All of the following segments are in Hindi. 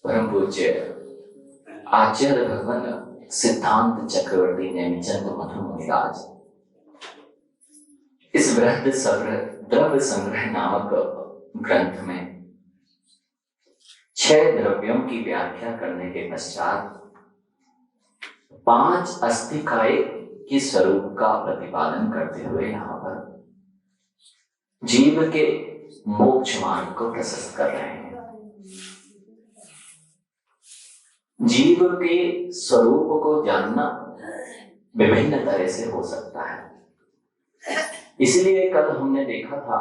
परम पूज्य आचार्य भगवान सिद्धांत चक्रवर्ती नेमिचंद मधु मुनिराज इस बृहद द्रव्य संग्रह नामक ग्रंथ में 6 द्रव्यों की व्याख्या करने के पश्चात 5 अस्थिकाय के स्वरूप का प्रतिपादन करते हुए यहाँ पर जीव के मोक्ष मार्ग को प्रशस्त कर रहे हैं। जीव के स्वरूप को जानना विभिन्न तरह से हो सकता है। इसलिए कल हमने देखा था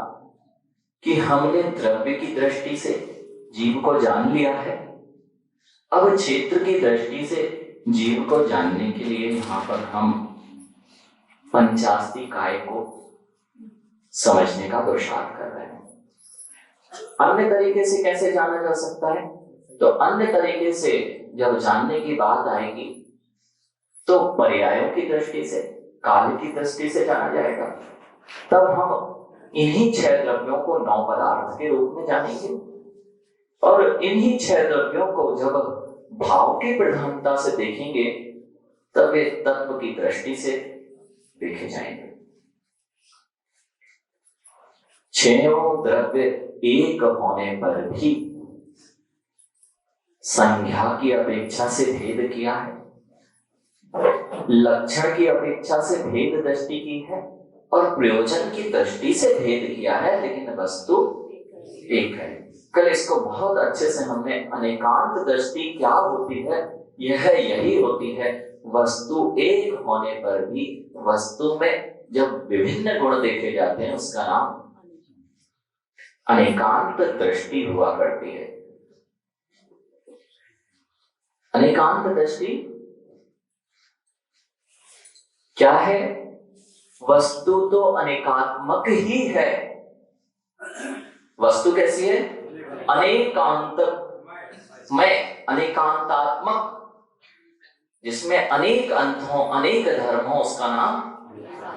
कि हमने द्रव्य की दृष्टि से जीव को जान लिया है। अब क्षेत्र की दृष्टि से जीव को जानने के लिए यहाँ पर हम पंचास्तिकाय को समझने का पुरुषार्थ कर रहे हैं। अन्य तरीके से कैसे जाना जा सकता है? तो अन्य तरीके से जब जानने की बात आएगी तो पर्यायों की दृष्टि से, काल की दृष्टि से जाना जाएगा। तब हम इन्हीं 6 द्रव्यों को 9 पदार्थ के रूप में जानेंगे और इन्हीं 6 द्रव्यों को जब भाव की प्रधानता से देखेंगे तब वे तत्व की दृष्टि से देखे जाएंगे। 6 द्रव्य एक होने पर भी संज्ञा की अपेक्षा से भेद किया है, लक्षण की अपेक्षा से भेद दृष्टि की है और प्रयोजन की दृष्टि से भेद किया है, लेकिन वस्तु एक है। कल इसको बहुत अच्छे से हमने अनेकांत दृष्टि क्या होती है, यही होती है वस्तु एक होने पर भी वस्तु में जब विभिन्न गुण देखे जाते हैं उसका नाम अनेकांत दृष्टि हुआ करती है। अनेकांत दृष्टि क्या है? वस्तु तो अनेकात्मक ही है। वस्तु कैसी है? अनेकांत में अनेकांतात्मक, जिसमें अनेक अंत हो, अनेक धर्म हो, उसका नाम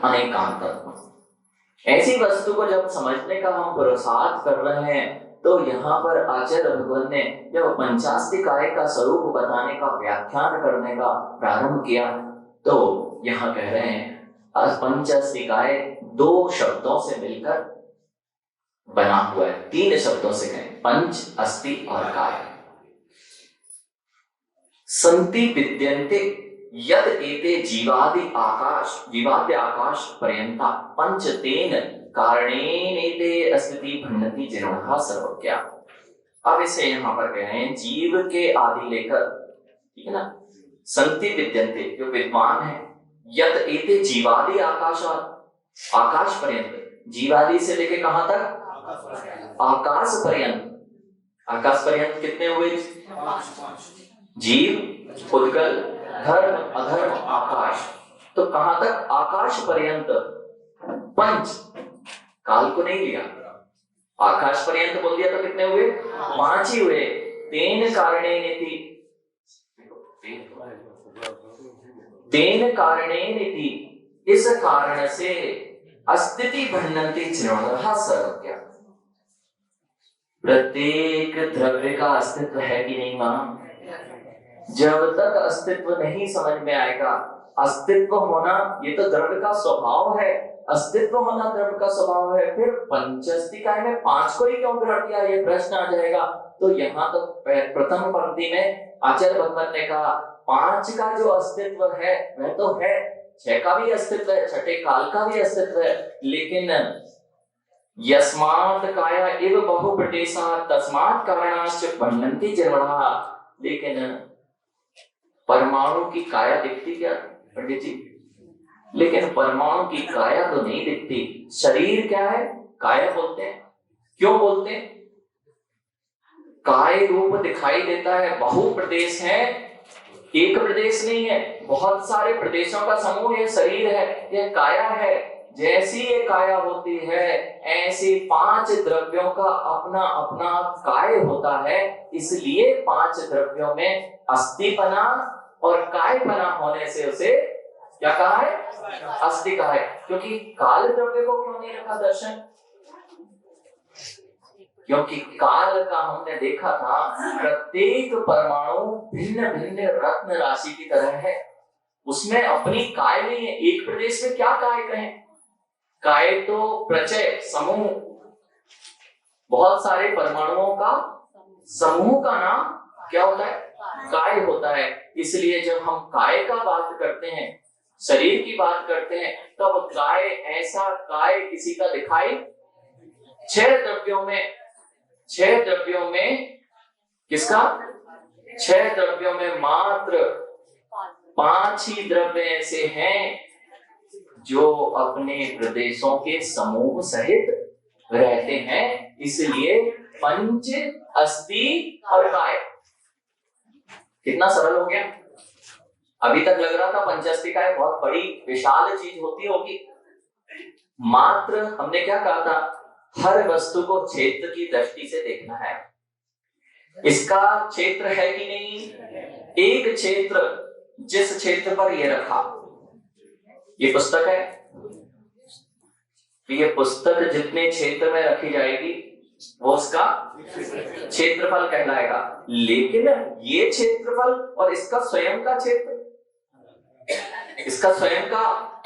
अनेकांतात्मक। ऐसी वस्तु को जब समझने का हम पुरुषार्थ कर रहे हैं तो यहाँ पर आचार्य भगवान ने जब पंचास्तिकाय का स्वरूप बताने का व्याख्यान करने का प्रारंभ किया तो यहाँ कह रहे हैं पंचास्तिकाय 2 शब्दों से मिलकर बना हुआ है। 3 शब्दों से कहें, पंच, अस्ति और काय। संति विद्यन्ते यद एते जीवादि आकाश पर्यंता पंच तेन कारणेन एते अस्तिति भण्णति जीर्णः सर्वज्ञा। अब इसे यहाँ पर कह रहे हैं जीव के आदि लेकर, ठीक है ना, संति विद्यन्ते जो विद्वान है, यद एते जीवादि आकाश पर्यंत, जीवादि से लेके कहां तक? आकाश पर्यंत। आकाश पर्यंत कितने हुए? जीव, उद्गल, धर्म, अधर्म, आकाश। तो कहां तक? आकाश पर्यंत। पंच, काल को नहीं लिया, आकाश पर्यंत बोल दिया तो कितने हुए? 5 ही हुए। तेन कारणेन इति, इस कारण से अस्तिति भण्णन्ति जीर्णः सर्वज्ञा। प्रत्येक द्रव्य का अस्तित्व है कि नहीं मां? जब तक अस्तित्व नहीं समझ में आएगा, अस्तित्व होना ये तो द्रव्य का स्वभाव है, अस्तित्व होना द्रव्य का स्वभाव है, फिर पंचास्तिकाय में 5 को ही क्यों ग्रहण किया, ये प्रश्न आ जाएगा। तो यहाँ तो प्रथम पंक्ति में आचार्य भगवान ने कहा 5 का जो अस्तित्व है वह तो है, 6 का भी अस्तित्व है, छठे काल का भी अस्तित्व है, लेकिन यस्मात् काया एव बहुप्रदेशात् तस्मात् कारणाश्च भण्णन्ति जीर्णः। लेकिन परमाणु की काया दिखती क्या पंडित जी? लेकिन परमाणु की काया तो नहीं दिखती। शरीर क्या है? काया बोलते हैं। क्यों बोलते हैं? काय रूप दिखाई देता है। बहुप्रदेश है, एक प्रदेश नहीं है, बहुत सारे प्रदेशों का समूह ये शरीर है, यह काया है। जैसी ये काया होती है ऐसी 5 द्रव्यों का अपना अपना काय होता है। इसलिए 5 द्रव्यों में अस्थिपना और कायपना होने से उसे क्या कहा है? अस्थि कहा है। क्योंकि काल द्रव्य को क्यों नहीं रखा दर्शन? क्योंकि काल का हमने देखा था प्रत्येक परमाणु भिन्न भिन्न रत्न राशि की तरह है, उसमें अपनी काय नहीं है। एक प्रदेश में क्या काय कहें, काय तो प्रचय समूह, बहुत सारे परमाणुओं का समूह का नाम क्या होता है, काय होता है। इसलिए जब हम काय का बात करते हैं, शरीर की बात करते हैं, तब काय ऐसा काय किसी का दिखाई, छह द्रव्यों में किसका, छह द्रव्यों में मात्र 5 ही द्रव्य ऐसे हैं जो अपने प्रदेशों के समूह सहित रहते हैं। इसलिए पंच, अस्थि और काय। कितना सरल हो गया। अभी तक लग रहा था पंचअस्थि काय बहुत बड़ी विशाल चीज होती होगी। मात्र हमने क्या कहा था, हर वस्तु को क्षेत्र की दृष्टि से देखना है। इसका क्षेत्र है कि नहीं, एक क्षेत्र, जिस क्षेत्र पर ये रखा, ये पुस्तक है, तो ये पुस्तक जितने क्षेत्र में रखी जाएगी वो उसका क्षेत्रफल कहलाएगा। लेकिन ये क्षेत्रफल और इसका स्वयं का क्षेत्र, इसका स्वयं का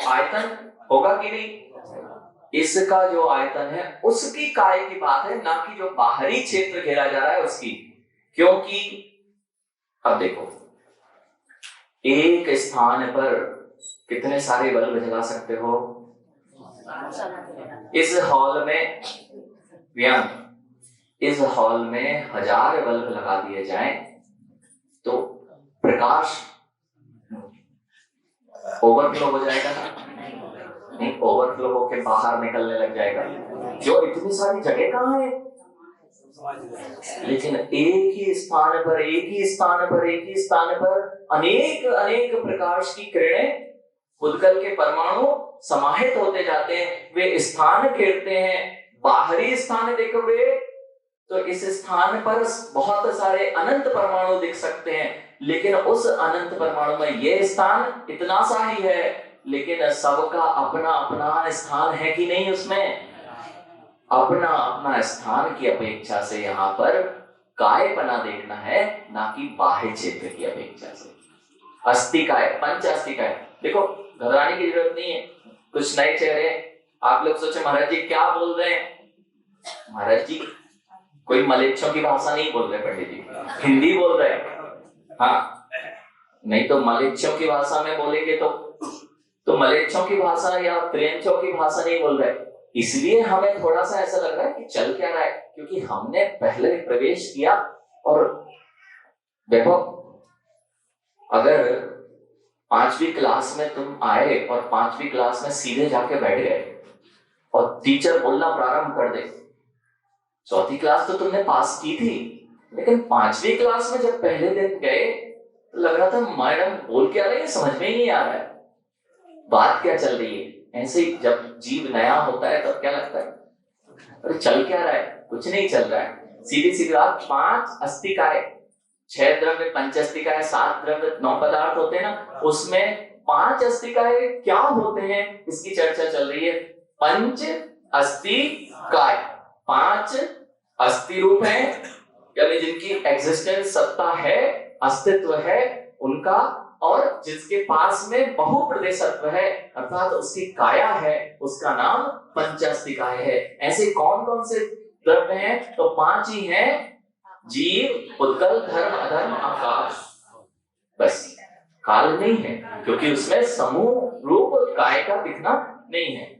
आयतन होगा कि नहीं, इसका जो आयतन है उसकी काय की बात है, ना कि जो बाहरी क्षेत्र घेरा जा रहा है उसकी। क्योंकि अब देखो, एक स्थान पर कितने सारे बल्ब जला सकते हो। इस हॉल में इस हॉल में 1000 बल्ब लगा दिए जाएं तो प्रकाश ओवरफ्लो हो जाएगा ना, नहीं, ओवरफ्लो होकर बाहर निकलने लग जाएगा। जो इतनी सारी जगह कहाँ है, लेकिन एक ही स्थान पर अनेक प्रकाश की किरणें, उद्गल के परमाणु समाहित होते जाते हैं, वे स्थान घेरते हैं। बाहरी स्थान देखोगे तो इस स्थान पर बहुत सारे अनंत परमाणु दिख सकते हैं, लेकिन उस अनंत परमाणु में यह स्थान इतना सा ही है, लेकिन सबका अपना अपना स्थान है कि नहीं, उसमें अपना अपना स्थान की अपेक्षा से यहाँ पर कायपना देखना है, ना कि बाह्य क्षेत्र की अपेक्षा से। अस्थि काय, पंच अस्थि काय। देखो, घबराने की जरूरत नहीं है। कुछ नए चेहरे, आप लोग सोचे महाराज जी क्या बोल रहे हैं। महाराज जी कोई मलेच्छों की भाषा नहीं बोल रहे, पंडित जी हिंदी बोल रहे हैं। हाँ, नहीं तो मलेच्छों की भाषा में बोलेंगे तो मलेच्छों की भाषा या त्रेंचों की भाषा नहीं बोल रहे। इसलिए हमें थोड़ा सा ऐसा लग रहा है कि चल क्या रहा है, क्योंकि हमने पहले प्रवेश किया। और देखो, अगर 5वीं क्लास में तुम आए और 5वीं क्लास में सीधे जाके बैठ गए और टीचर बोलना प्रारंभ कर दे, 4वीं क्लास तो तुमने पास की थी, लेकिन 5वीं क्लास में जब पहले दिन गए तो लग रहा था मैडम बोल क्या रही है, समझ में ही नहीं आ रहा है बात क्या चल रही है। ऐसे ही जब जीव नया होता है तब क्या लगता है, अरे चल क्या रहा है, कुछ नहीं चल रहा है। सीधी सीधी बात, 5 अस्थि काय, 6 द्रव्य, पंच अस्थि काय, 7 द्रव्य, 9 पदार्थ होते हैं ना, उसमें 5 अस्थि काय क्या होते हैं इसकी चर्चा चल रही है। पंच अस्थि काय 5 अस्थि रूप है, यानी जिनकी एग्जिस्टेंस, सत्ता है, अस्तित्व है उनका, और जिसके पास में बहुप्रदेशत्व है, अर्थात उसकी काया है, उसका नाम पंचास्थि काय है। ऐसे कौन कौन से द्रव्य हैं, तो 5 ही हैं, जीव, उद्गल, धर्म, अधर्म, आकाश। बस काल नहीं है, क्योंकि उसमें समूह रूप काय का दिखना नहीं है।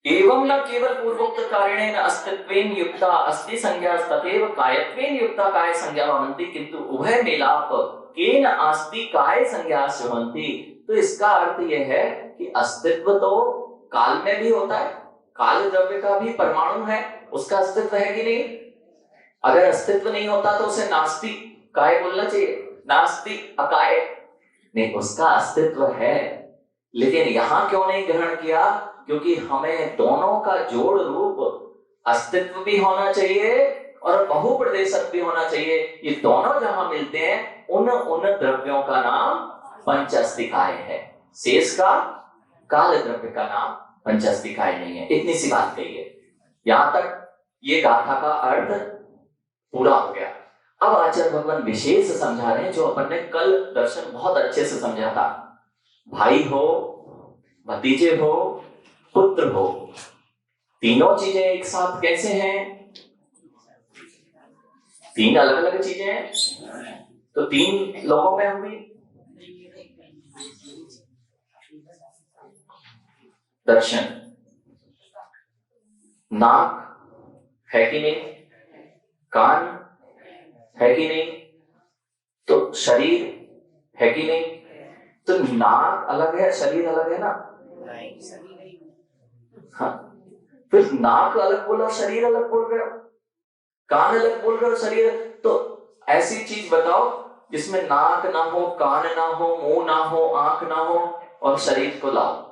एवं न केवल पूर्वोक्त कारणेन अस्तित्वेन युक्ता अस्थि संज्ञा तथैव कायत्वेन युक्ता काय संज्ञा भवन्ति, किंतु उभय मिलाप केन अस्थि काय संज्ञा भवन्ति। तो इसका अर्थ यह है कि अस्तित्व तो काल में भी होता है, काल द्रव्य का भी परमाणु है, उसका अस्तित्व है कि नहीं। अगर अस्तित्व नहीं होता तो उसे नास्ति काय बोलना चाहिए, नास्ति अकाय नहीं, उसका अस्तित्व है। लेकिन यहां क्यों नहीं ग्रहण किया, क्योंकि हमें दोनों का जोड़ रूप अस्तित्व भी होना चाहिए और बहुप्रदेशक भी होना चाहिए। ये दोनों जहां मिलते हैं उन द्रव्यों का नाम पंचास्थि काय है, शेष का काल द्रव्य का नाम पंचास्थि काय नहीं है। इतनी सी बात कही है। यहां तक ये गाथा का अर्थ पूरा हो गया। अब आचार्य भगवान विशेष समझा रहे हैं, जो अपन ने कल दर्शन बहुत अच्छे से समझा था। भाई हो, भतीजे हो, पुत्र हो, तीनों चीजें एक साथ कैसे हैं? तीन अलग अलग चीजें हैं, तो तीन लोगों में होंगी। दर्शन, नाक है कि नहीं, कान है कि नहीं, तो शरीर है कि नहीं। तो नाक अलग है, शरीर अलग है ना। हाँ, फिर नाक अलग बोला, शरीर अलग बोल रहे हो, कान अलग बोल रहे हो, शरीर। तो ऐसी चीज बताओ जिसमें नाक ना हो, कान ना हो, मुंह ना हो, आंख ना हो, और शरीर को लाओ।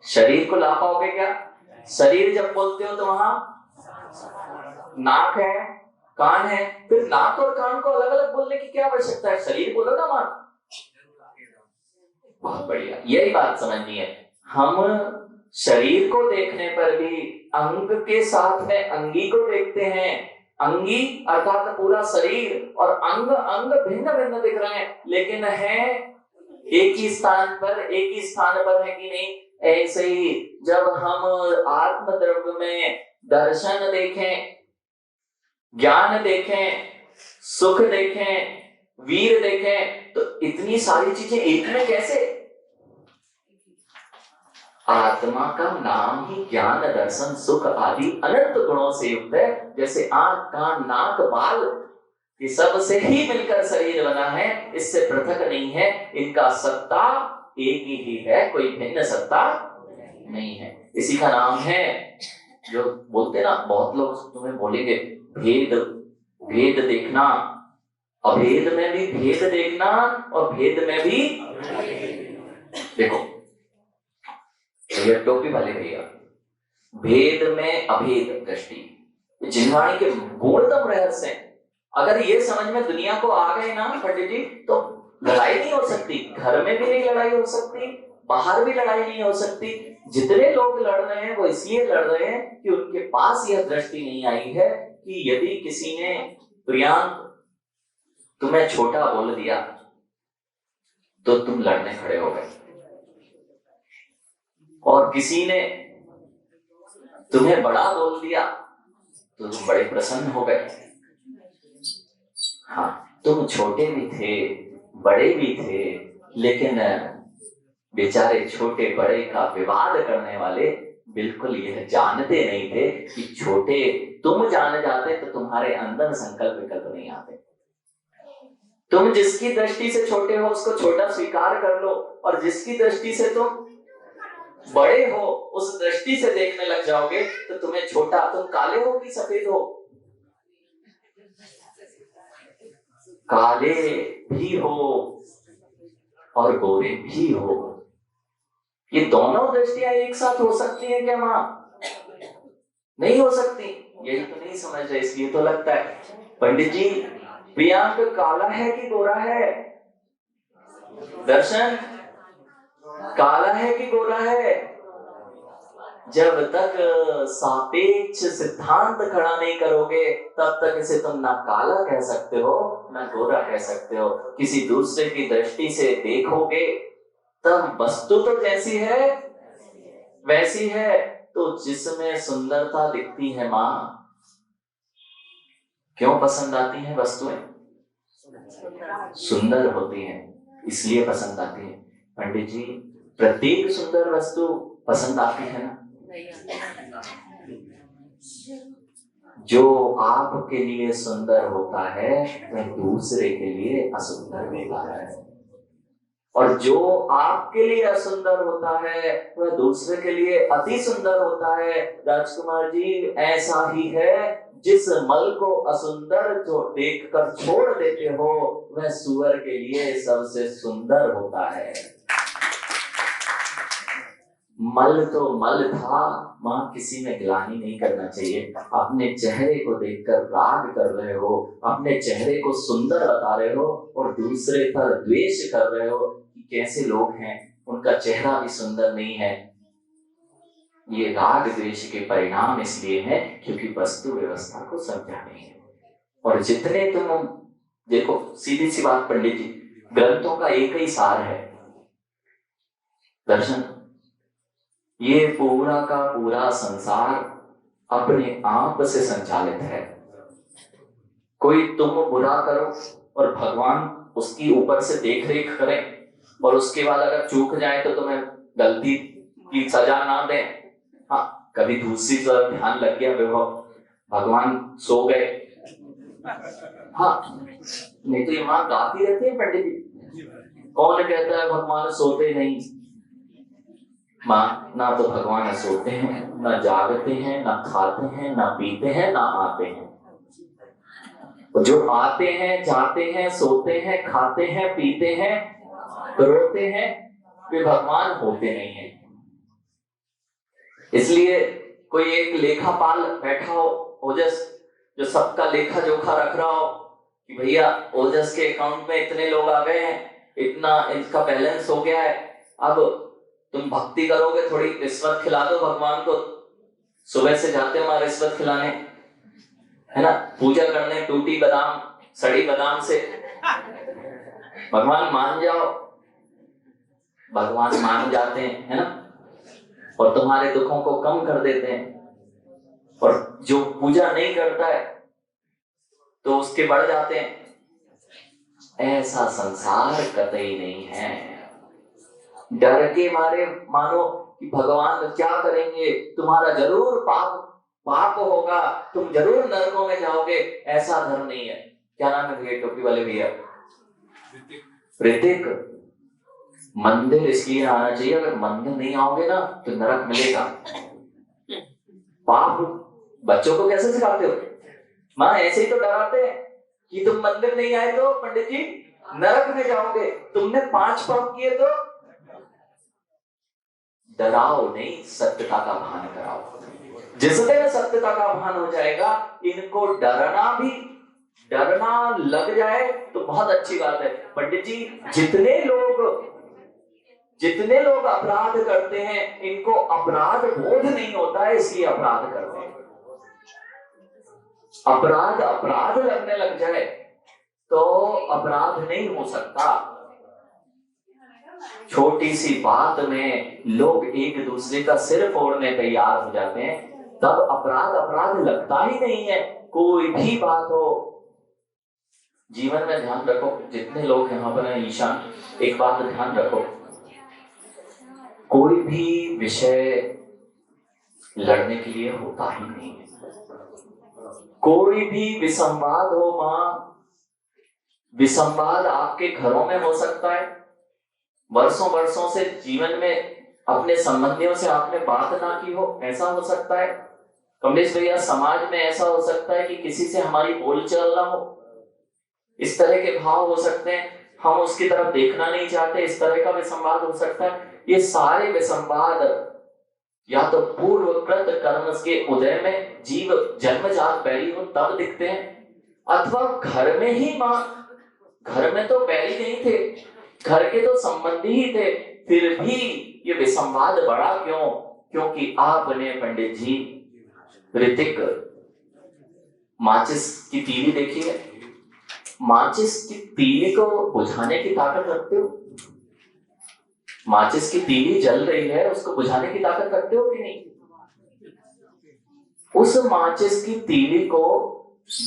शरीर को ला पाओगे क्या? शरीर जब बोलते हो तो वहां नाक है, कान है, फिर नाक और कान को अलग अलग बोलने की क्या आवश्यकता है? शरीर बोलो ना मान। बहुत बढ़िया, यही बात समझनी है। हम शरीर को देखने पर भी अंग के साथ में अंगी को देखते हैं। अंगी अर्थात पूरा शरीर, और अंग अंग भिन्न भिन्न दिख रहे हैं, लेकिन है एक ही स्थान पर, एक ही स्थान पर है कि नहीं। ऐसे ही जब हम आत्म द्रव्य में दर्शन देखें, ज्ञान देखें, सुख देखें, वीर देखें, तो इतनी सारी चीजें एक में कैसे? आत्मा का नाम ही ज्ञान, दर्शन, सुख आदि अनंत गुणों से युक्त है। जैसे आंख, कान, नाक, बाल, ये सब से ही मिलकर शरीर बना है, इससे पृथक नहीं है। इनका सत्ता एक ही है, कोई भिन्न सत्ता नहीं है। इसी का नाम है, जो बोलते ना, बहुत लोग तुम्हें बोलेंगे भेद, भेद देखना, अभेद में भी भेद देखना, और भेद में भी देखो, ये टोपी वाले भैया, भेद में अभेद दृष्टि, जिन्वाणी के पूर्णतम रहस्य है। अगर ये समझ में दुनिया को आ गए ना पंडित जी, तो लड़ाई नहीं हो सकती, घर में भी नहीं लड़ाई हो सकती, बाहर भी लड़ाई नहीं हो सकती। जितने लोग लड़ रहे हैं वो इसलिए लड़ रहे हैं कि उनके पास यह दृष्टि नहीं आई है कि यदि किसी ने प्रियांक तुम्हें छोटा बोल दिया तो तुम लड़ने खड़े हो गए, और किसी ने तुम्हें बड़ा बोल दिया तो तुम बड़े प्रसन्न हो गए। हाँ, तुम छोटे भी थे, बड़े भी थे, लेकिन बेचारे छोटे बड़े का विवाद करने वाले बिल्कुल यह जानते नहीं थे कि छोटे तुम जान जाते तो तुम्हारे अंदर संकल्प विकल्प नहीं आते। तुम जिसकी दृष्टि से छोटे हो उसको छोटा स्वीकार कर लो, और जिसकी दृष्टि से तुम बड़े हो उस दृष्टि से देखने लग जाओगे तो तुम्हें छोटा, तुम काले हो कि सफेद हो? काले भी हो और गोरे भी हो, ये दोनों दृष्टियां एक साथ हो सकती हैं क्या? मां नहीं हो सकती। यही तो नहीं समझ रहे, इसलिए तो लगता है पंडित जी प्रियांक काला है कि गोरा है? दर्शन काला है कि गोरा है? जब तक सापेक्ष सिद्धांत खड़ा नहीं करोगे तब तक इसे तुम ना काला कह सकते हो ना गोरा कह सकते हो। किसी दूसरे की दृष्टि से देखोगे तब वस्तु तो जैसी है वैसी है। तो जिसमें सुंदरता दिखती है मां, क्यों पसंद आती हैं वस्तुएं? सुंदर होती हैं इसलिए पसंद आती है। पंडित जी प्रत्येक सुंदर वस्तु पसंद आती है ना? जो आपके लिए सुंदर होता है वह दूसरे के लिए असुंदर होता है, और जो आपके लिए असुंदर होता है वह दूसरे के लिए अति सुंदर होता है। राजकुमार जी ऐसा ही है, जिस मल को असुंदर जो देखकर छोड़ देते हो वह सुअर के लिए सबसे सुंदर होता है। मल तो मल था, मां किसी में ग्लानि नहीं करना चाहिए। अपने चेहरे को देखकर राग कर रहे हो, अपने चेहरे को सुंदर बता रहे हो, और दूसरे पर द्वेष कर रहे हो कि कैसे लोग हैं, उनका चेहरा भी सुंदर नहीं है। ये राग द्वेष के परिणाम इसलिए है क्योंकि वस्तु व्यवस्था को समझा नहीं है। और जितने तुम देखो, सीधी सी बात पंडित जी, ग्रंथों का एक ही सार है, दर्शन। ये पूरा का पूरा संसार अपने आप से संचालित है। कोई तुम बुरा करो और भगवान उसकी ऊपर से देख रेख करें और उसके बाद अगर चूक जाए तो तुम्हें गलती की सजा ना दें। हाँ, कभी दूसरी तरफ ध्यान लग गया, विभव भगवान सो गए, हाँ, नहीं तो ये माँ गाती रहती है पंडित जी, कौन कहता है भगवान सोते नहीं? माँ, ना तो भगवान सोते हैं, ना जागते हैं, ना खाते हैं, ना पीते हैं, ना आते हैं। जो आते हैं, जाते हैं, सोते हैं, खाते हैं, पीते हैं, रोते हैं, वे भगवान होते नहीं है। इसलिए कोई एक लेखापाल बैठा हो, ओजस, जो सबका लेखा जोखा रख रहा हो कि भैया ओजस के अकाउंट में इतने लोग आ गए हैं, इतना इनका बैलेंस हो गया है, अब तुम भक्ति करोगे, थोड़ी रिश्वत खिला दो भगवान को। सुबह से जाते हो वहां रिश्वत खिलाने, है ना, पूजा करने, टूटी बादाम सड़ी बादाम से, भगवान मान जाओ। भगवान मान जाते हैं, है ना, और तुम्हारे दुखों को कम कर देते हैं। और जो पूजा नहीं करता है तो उसके बढ़ जाते हैं। ऐसा संसार कतई नहीं है। डर के मारे मानो कि भगवान क्या करेंगे, तुम्हारा जरूर पाप होगा, तुम जरूर नरकों में जाओगे, ऐसा धर्म नहीं है। क्या नाम है भैया, टोपी वाले भैया? ऋतिक। मंदिर इसलिए आना चाहिए, अगर मंदिर नहीं आओगे ना तो नरक मिलेगा। पाप बच्चों को कैसे सिखाते हो? माँ ऐसे ही तो डराते हैं कि तुम मंदिर नहीं आए तो पंडित जी नरक में जाओगे, तुमने 5 पाप किए तो। डराओ नहीं, सत्यता का भान कराओ। जिस दिन सत्यता का भान हो जाएगा, इनको डरना लग जाए तो बहुत अच्छी बात है। पंडित जी, जितने लोग अपराध करते हैं, इनको अपराध बोध नहीं होता है, इसलिए अपराध करते हैं। अपराध लगने लग जाए तो अपराध नहीं हो सकता। छोटी सी बात में लोग एक दूसरे का सिर फोड़ने तैयार हो जाते हैं, तब अपराध लगता ही नहीं है। कोई भी बात हो, जीवन में ध्यान रखो, जितने लोग यहाँ पर हैं ईशान, एक बात ध्यान रखो, कोई भी विषय लड़ने के लिए होता ही नहीं है। कोई भी विसंवाद हो मां, विसंवाद आपके घरों में हो सकता है। वर्षों से जीवन में अपने संबंधियों से आपने बात ना की हो, ऐसा हो सकता है। कमलेश भैया, समाज में ऐसा हो सकता है कि किसी से हमारी बोलचाल ना हो, इस तरह के भाव हो सकते हैं, हम उसकी तरफ देखना नहीं चाहते, इस तरह का विसंवाद हो सकता है। ये सारे विसंवाद या तो पूर्वकृत कर्म के उदय में जीव जन्मजात बैरी हो तब दिखते हैं, अथवा घर में ही मां, घर में तो बैरी नहीं थे, घर के तो संबंधी ही थे, फिर भी ये विसंवाद बढ़ा क्यों? क्योंकि आपने पंडित जी, ऋतिक, माचिस की तीली देखी है? माचिस की तीली को बुझाने की ताकत रखते हो? माचिस की तीली जल रही है, उसको बुझाने की ताकत रखते हो कि नहीं? उस माचिस की तीली को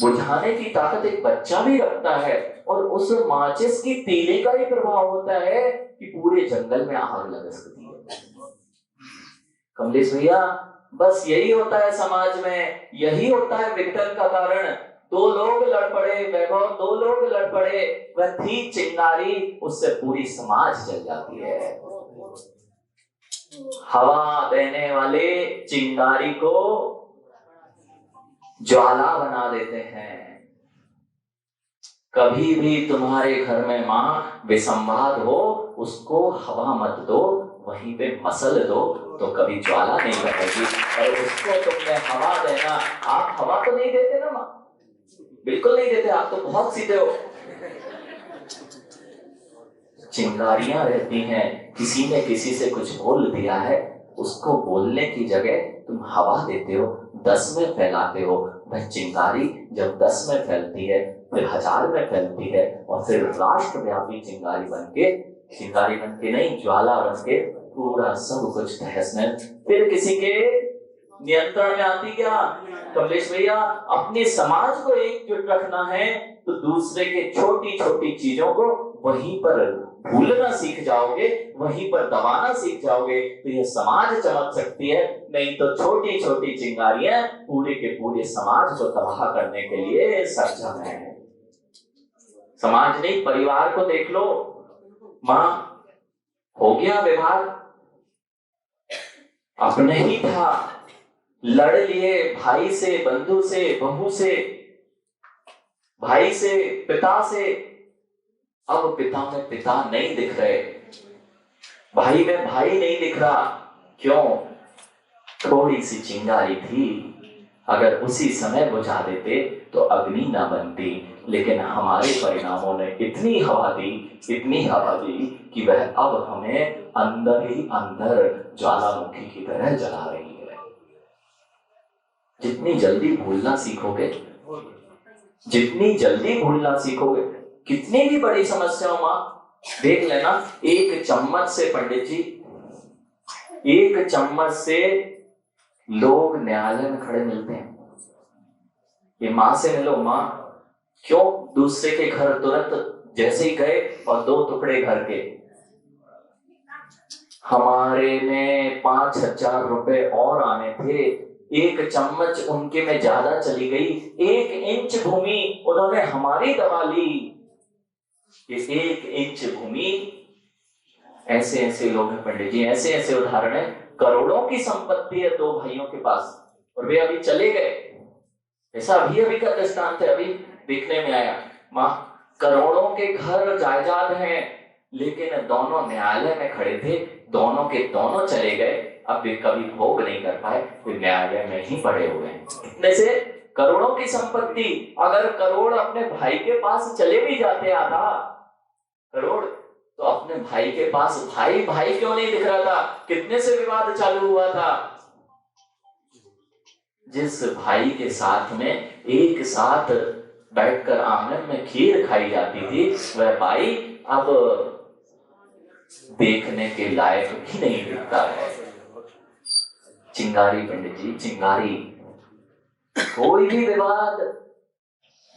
बुझाने की ताकत एक बच्चा भी रखता है, और उस माचिस की तीली का ही प्रभाव होता है कि पूरे जंगल में आग लग सकती है। कमलेश भैया, बस यही होता है समाज में, यही होता है विघटन का कारण। 2 लोग लड़ पड़े वैभव, 2 लोग लड़ पड़े, वह थी चिंगारी, उससे पूरी समाज जल जाती है। हवा देने वाले चिंगारी को ज्वाला बना देते हैं। कभी भी तुम्हारे घर में मां विसंवाद हो, उसको हवा मत दो, वहीं पे मसल दो, तो कभी ज्वाला नहीं बनेगी। और उसको तुमने हवा देना, आप हवा तो नहीं देते ना मां, बिल्कुल नहीं देते, आप तो बहुत सीधे हो। चिंगारियां रहती हैं, किसी ने किसी से कुछ बोल दिया है, उसको बोलने की जगह तुम हवा देते हो, 10 में फैलाते हो। वह चिंगारी जब 10 में फैलती है, फिर 1000 में फैलती है, और फिर राष्ट्रव्यापी चिंगारी बन के नहीं, ज्वाला बन के पूरा सब कुछ तहस नहस। फिर किसी के नियंत्रण में आती क्या कमलेश भैया? अपने समाज को एकजुट रखना है तो दूसरे के छोटी छोटी चीजों को वहीं पर भूलना सीख जाओगे, वहीं पर दबाना सीख जाओगे, तो यह समाज चमक सकती है। नहीं तो छोटी छोटी चिंगारियां पूरे के पूरे समाज को तबाह करने के लिए सक्षम है। समाज नहीं, परिवार को देख लो। मां, हो गया विवाद, अपने ही था, लड़ लिए भाई से, बंधु से, बहू से, भाई से, पिता से। अब पिता में पिता नहीं दिख रहे, भाई में भाई नहीं दिख रहा। क्यों? थोड़ी सी चिंगारी थी, अगर उसी समय बुझा देते तो अग्नि न बनती। लेकिन हमारे परिणामों ने इतनी हवा दी कि वह अब हमें अंदर ही अंदर ज्वालामुखी की तरह जला रही है। जितनी जल्दी भूलना सीखोगे, कितनी भी बड़ी समस्या हो मां, देख लेना, एक चम्मच से पंडित जी, एक चम्मच से लोग न्यायालय में खड़े मिलते हैं। ये मां से मिलो, मां क्यों दूसरे के घर तुरंत जैसे ही गए और 2 टुकड़े घर के, हमारे में 5000 रुपए और आने थे, एक चम्मच उनके में ज्यादा चली गई, 1 इंच भूमि उन्होंने हमारी दबा ली। ये 1 इंच भूमि, ऐसे ऐसे लोग हैं पंडित जी, ऐसे ऐसे उदाहरण है। करोड़ों की संपत्ति है 2 भाइयों के पास और वे अभी चले गए। ऐसा अभी का दृष्टांत है, अभी देखने में आया। मां, करोड़ों के घर जायदाद हैं, लेकिन दोनों न्यायालय में खड़े थे, दोनों के दोनों चले गए। अब वे कभी भोग नहीं कर पाए, वे न्यायालय में ही पड़े हुए हैं। कितने से? करोड़ों की संपत्ति। अगर करोड़ अपने भाई के पास चले भी जाते आधा करोड़, तो अपने भाई के पास भाई क्यों नहीं दिख रहा था? कितने से विवाद चालू हुआ था? जिस भाई के साथ में एक साथ बैठकर आंगन में खीर खाई जाती थी, वह भाई अब देखने के लायक भी नहीं दिखता है। चिंगारी पंडित जी, चिंगारी। कोई भी विवाद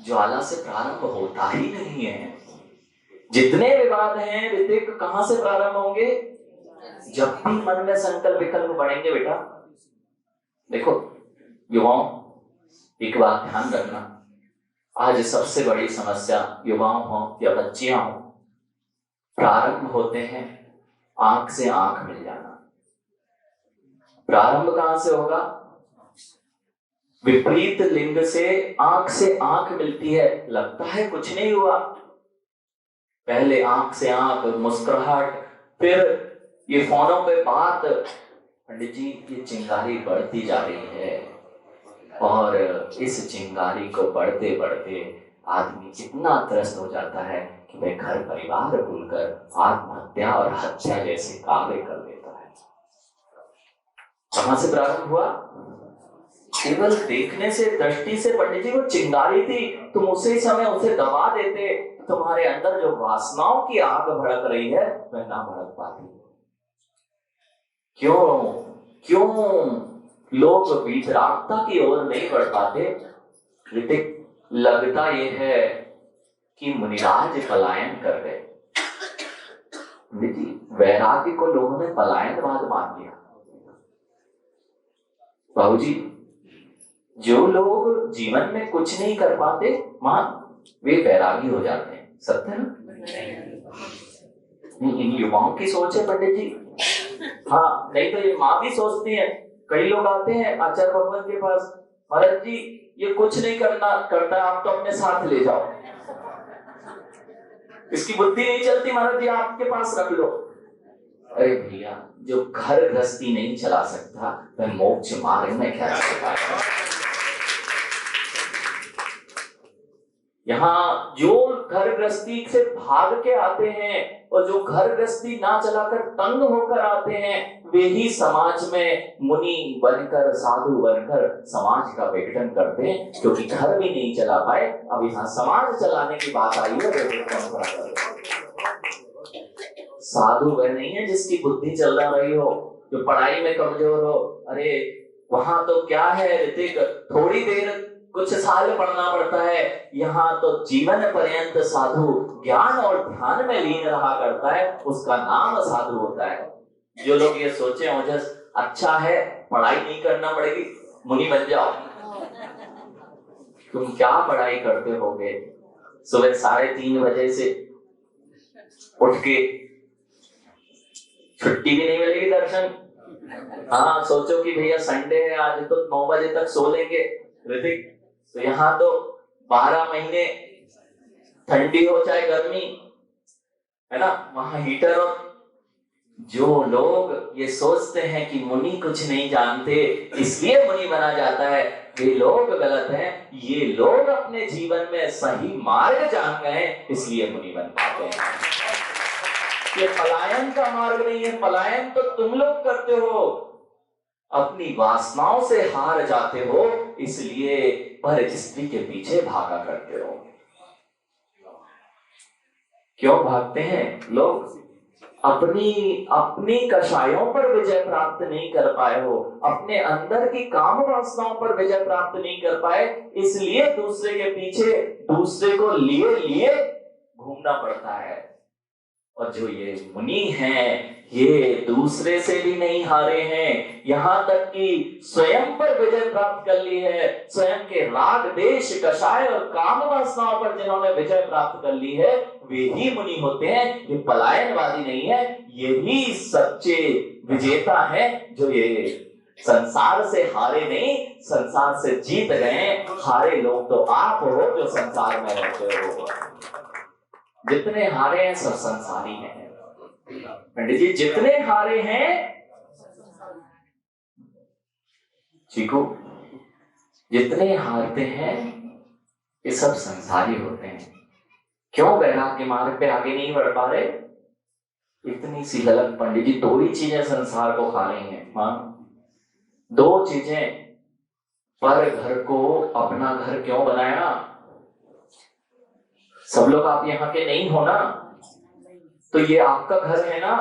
ज्वाला से प्रारंभ होता ही नहीं है। जितने विवाद हैं ऋतिक, कहां से प्रारंभ होंगे? जब भी मन में संकल्प विकल्प बढ़ेंगे। बेटा देखो युवाओं, एक बात ध्यान रखना, आज सबसे बड़ी समस्या युवाओं हो या बच्चियां हो, प्रारंभ होते हैं आंख से आंख मिल जाना। प्रारंभ कहां से होगा? विपरीत लिंग से आंख मिलती है, लगता है कुछ नहीं हुआ, पहले आंख से आंख, मुस्कुराहट, फिर ये फोनों पे बात। पंडित जी, ये चिंगारी बढ़ती जा रही है, और इस चिंगारी को बढ़ते बढ़ते आदमी इतना त्रस्त हो जाता है कि वह घर परिवार भूलकर आत्महत्या और हत्या जैसे कार्य कर देता है। कहां से प्रारंभ हुआ? केवल देखने से, दृष्टि से। पंडित जी, वो चिंगारी थी, तुम उसी समय उसे दबा देते, तुम्हारे अंदर जो वासनाओं की आग भड़क रही है वह ना भड़क पाती। क्यों लोग वितरागता की ओर नहीं बढ़ पाते? ऋतिक, लगता यह है कि मुनिराज पलायन कर गए। वैराग्य को लोगों ने पलायनवाद मान लिया। बाबूजी, जो लोग जीवन में कुछ नहीं कर पाते मां, वे वैरागी हो जाते हैं। सत्य है ना? इन युवाओं की सोच है पंडित जी। हाँ, नहीं तो ये माँ भी सोचती है। कई लोग आते हैं आचार्य भगवान के पास, महाराज जी ये कुछ नहीं करता, आप तो अपने साथ ले जाओ। इसकी बुद्धि नहीं चलती, महाराज जी आपके पास रख लो। अरे भैया, जो घर गृहस्थी नहीं चला सकता वह मोक्ष मार्ग में क्या सकता है? यहाँ जो घर गृहस्थी से भाग के आते हैं और जो घर गृहस्थी ना चलाकर तंग होकर आते हैं, वे ही समाज में मुनि बनकर, साधु बनकर समाज का विघटन करते हैं, क्योंकि घर भी नहीं चला पाए। अब यहाँ समाज चलाने की बात आई है। साधु वह नहीं है जिसकी बुद्धि चल रही हो, जो पढ़ाई में कमजोर हो। अरे वहां तो क्या है ऋतिक, थोड़ी देर कुछ साल पढ़ना पड़ता है, यहाँ तो जीवन पर्यंत साधु ज्ञान और ध्यान में लीन रहा करता है, उसका नाम साधु होता है। जो लोग ये सोचे मुझे अच्छा है पढ़ाई नहीं करना पड़ेगी, मुनि बन जाओ, तुम क्या पढ़ाई करते होगे? सुबह 3:30 बजे से उठ के, छुट्टी भी नहीं मिलेगी दर्शन। हाँ, सोचो कि भैया संडे है आज तो 9 बजे तक सो लेंगे ऋतिक, तो यहाँ तो 12 महीने ठंडी हो चाहे गर्मी, है ना, वहां हीटर हो। जो लोग ये सोचते हैं कि मुनि कुछ नहीं जानते इसलिए मुनि बना जाता है, ये लोग गलत हैं। ये लोग अपने जीवन में सही मार्ग जान गए इसलिए मुनि बन पाते हैं। ये पलायन का मार्ग नहीं है, पलायन तो तुम लोग करते हो, अपनी वासनाओं से हार जाते हो, इसलिए पर स्त्री के पीछे भागा करते हो। क्यों भागते हैं लोग? अपनी कषायों पर विजय प्राप्त नहीं कर पाए हो, अपने अंदर की काम वासनाओं पर विजय प्राप्त नहीं कर पाए, इसलिए दूसरे के पीछे, दूसरे को लिए घूमना पड़ता है। और जो ये मुनि हैं, ये दूसरे से भी नहीं हारे हैं, यहाँ तक कि स्वयं पर विजय प्राप्त कर ली है। स्वयं के राग, देश, कषाय और काम वासनाओं पर जिन्होंने विजय प्राप्त कर ली है, वे ही मुनि होते हैं। ये पलायनवादी नहीं है, ये ही सच्चे विजेता है, जो ये संसार से हारे नहीं, संसार से जीत गए। हारे लोग तो आप हो जो संसार में रहते हो। जितने हारे हैं सब संसारी हैं पंडित जी, जितने हारे हैं चीकू, जितने हारते हैं ये सब संसारी होते हैं। क्यों वैराग्य मार्ग पे आगे नहीं बढ़ पा रहे? इतनी सी गलत पंडित जी, 2 ही चीजें संसार को खा रही हैं। हाँ, 2 चीजें। पर घर को अपना घर क्यों बनाया? सब लोग आप यहाँ के नहीं हो ना, तो ये आपका घर है ना।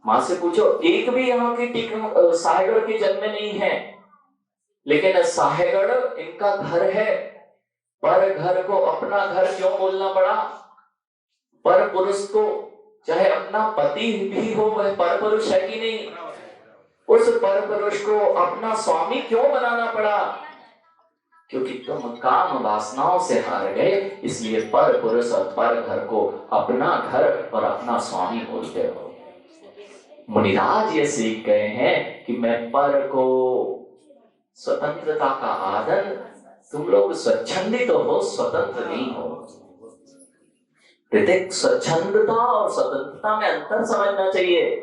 माँ से पूछो, एक भी यहाँ की साहेगढ़ की जन्म नहीं है, लेकिन साहेगढ़ इनका घर है। पर घर को अपना घर क्यों बोलना पड़ा? पर पुरुष को, चाहे अपना पति भी हो, वह पर पुरुष है कि नहीं? उस पर पुरुष को अपना स्वामी क्यों बनाना पड़ा? क्योंकि तुम काम वासनाओं से हार गए, इसलिए पर पुरुष और पर घर को अपना घर और अपना स्वामी बोलते हो। मुनिराज ये सीख गए हैं कि मैं पर को, स्वतंत्रता का आदर, तुम लोग स्वच्छंदित तो हो, स्वतंत्र नहीं हो। ऋतिक, स्वच्छंदता और स्वतंत्रता में अंतर समझना चाहिए।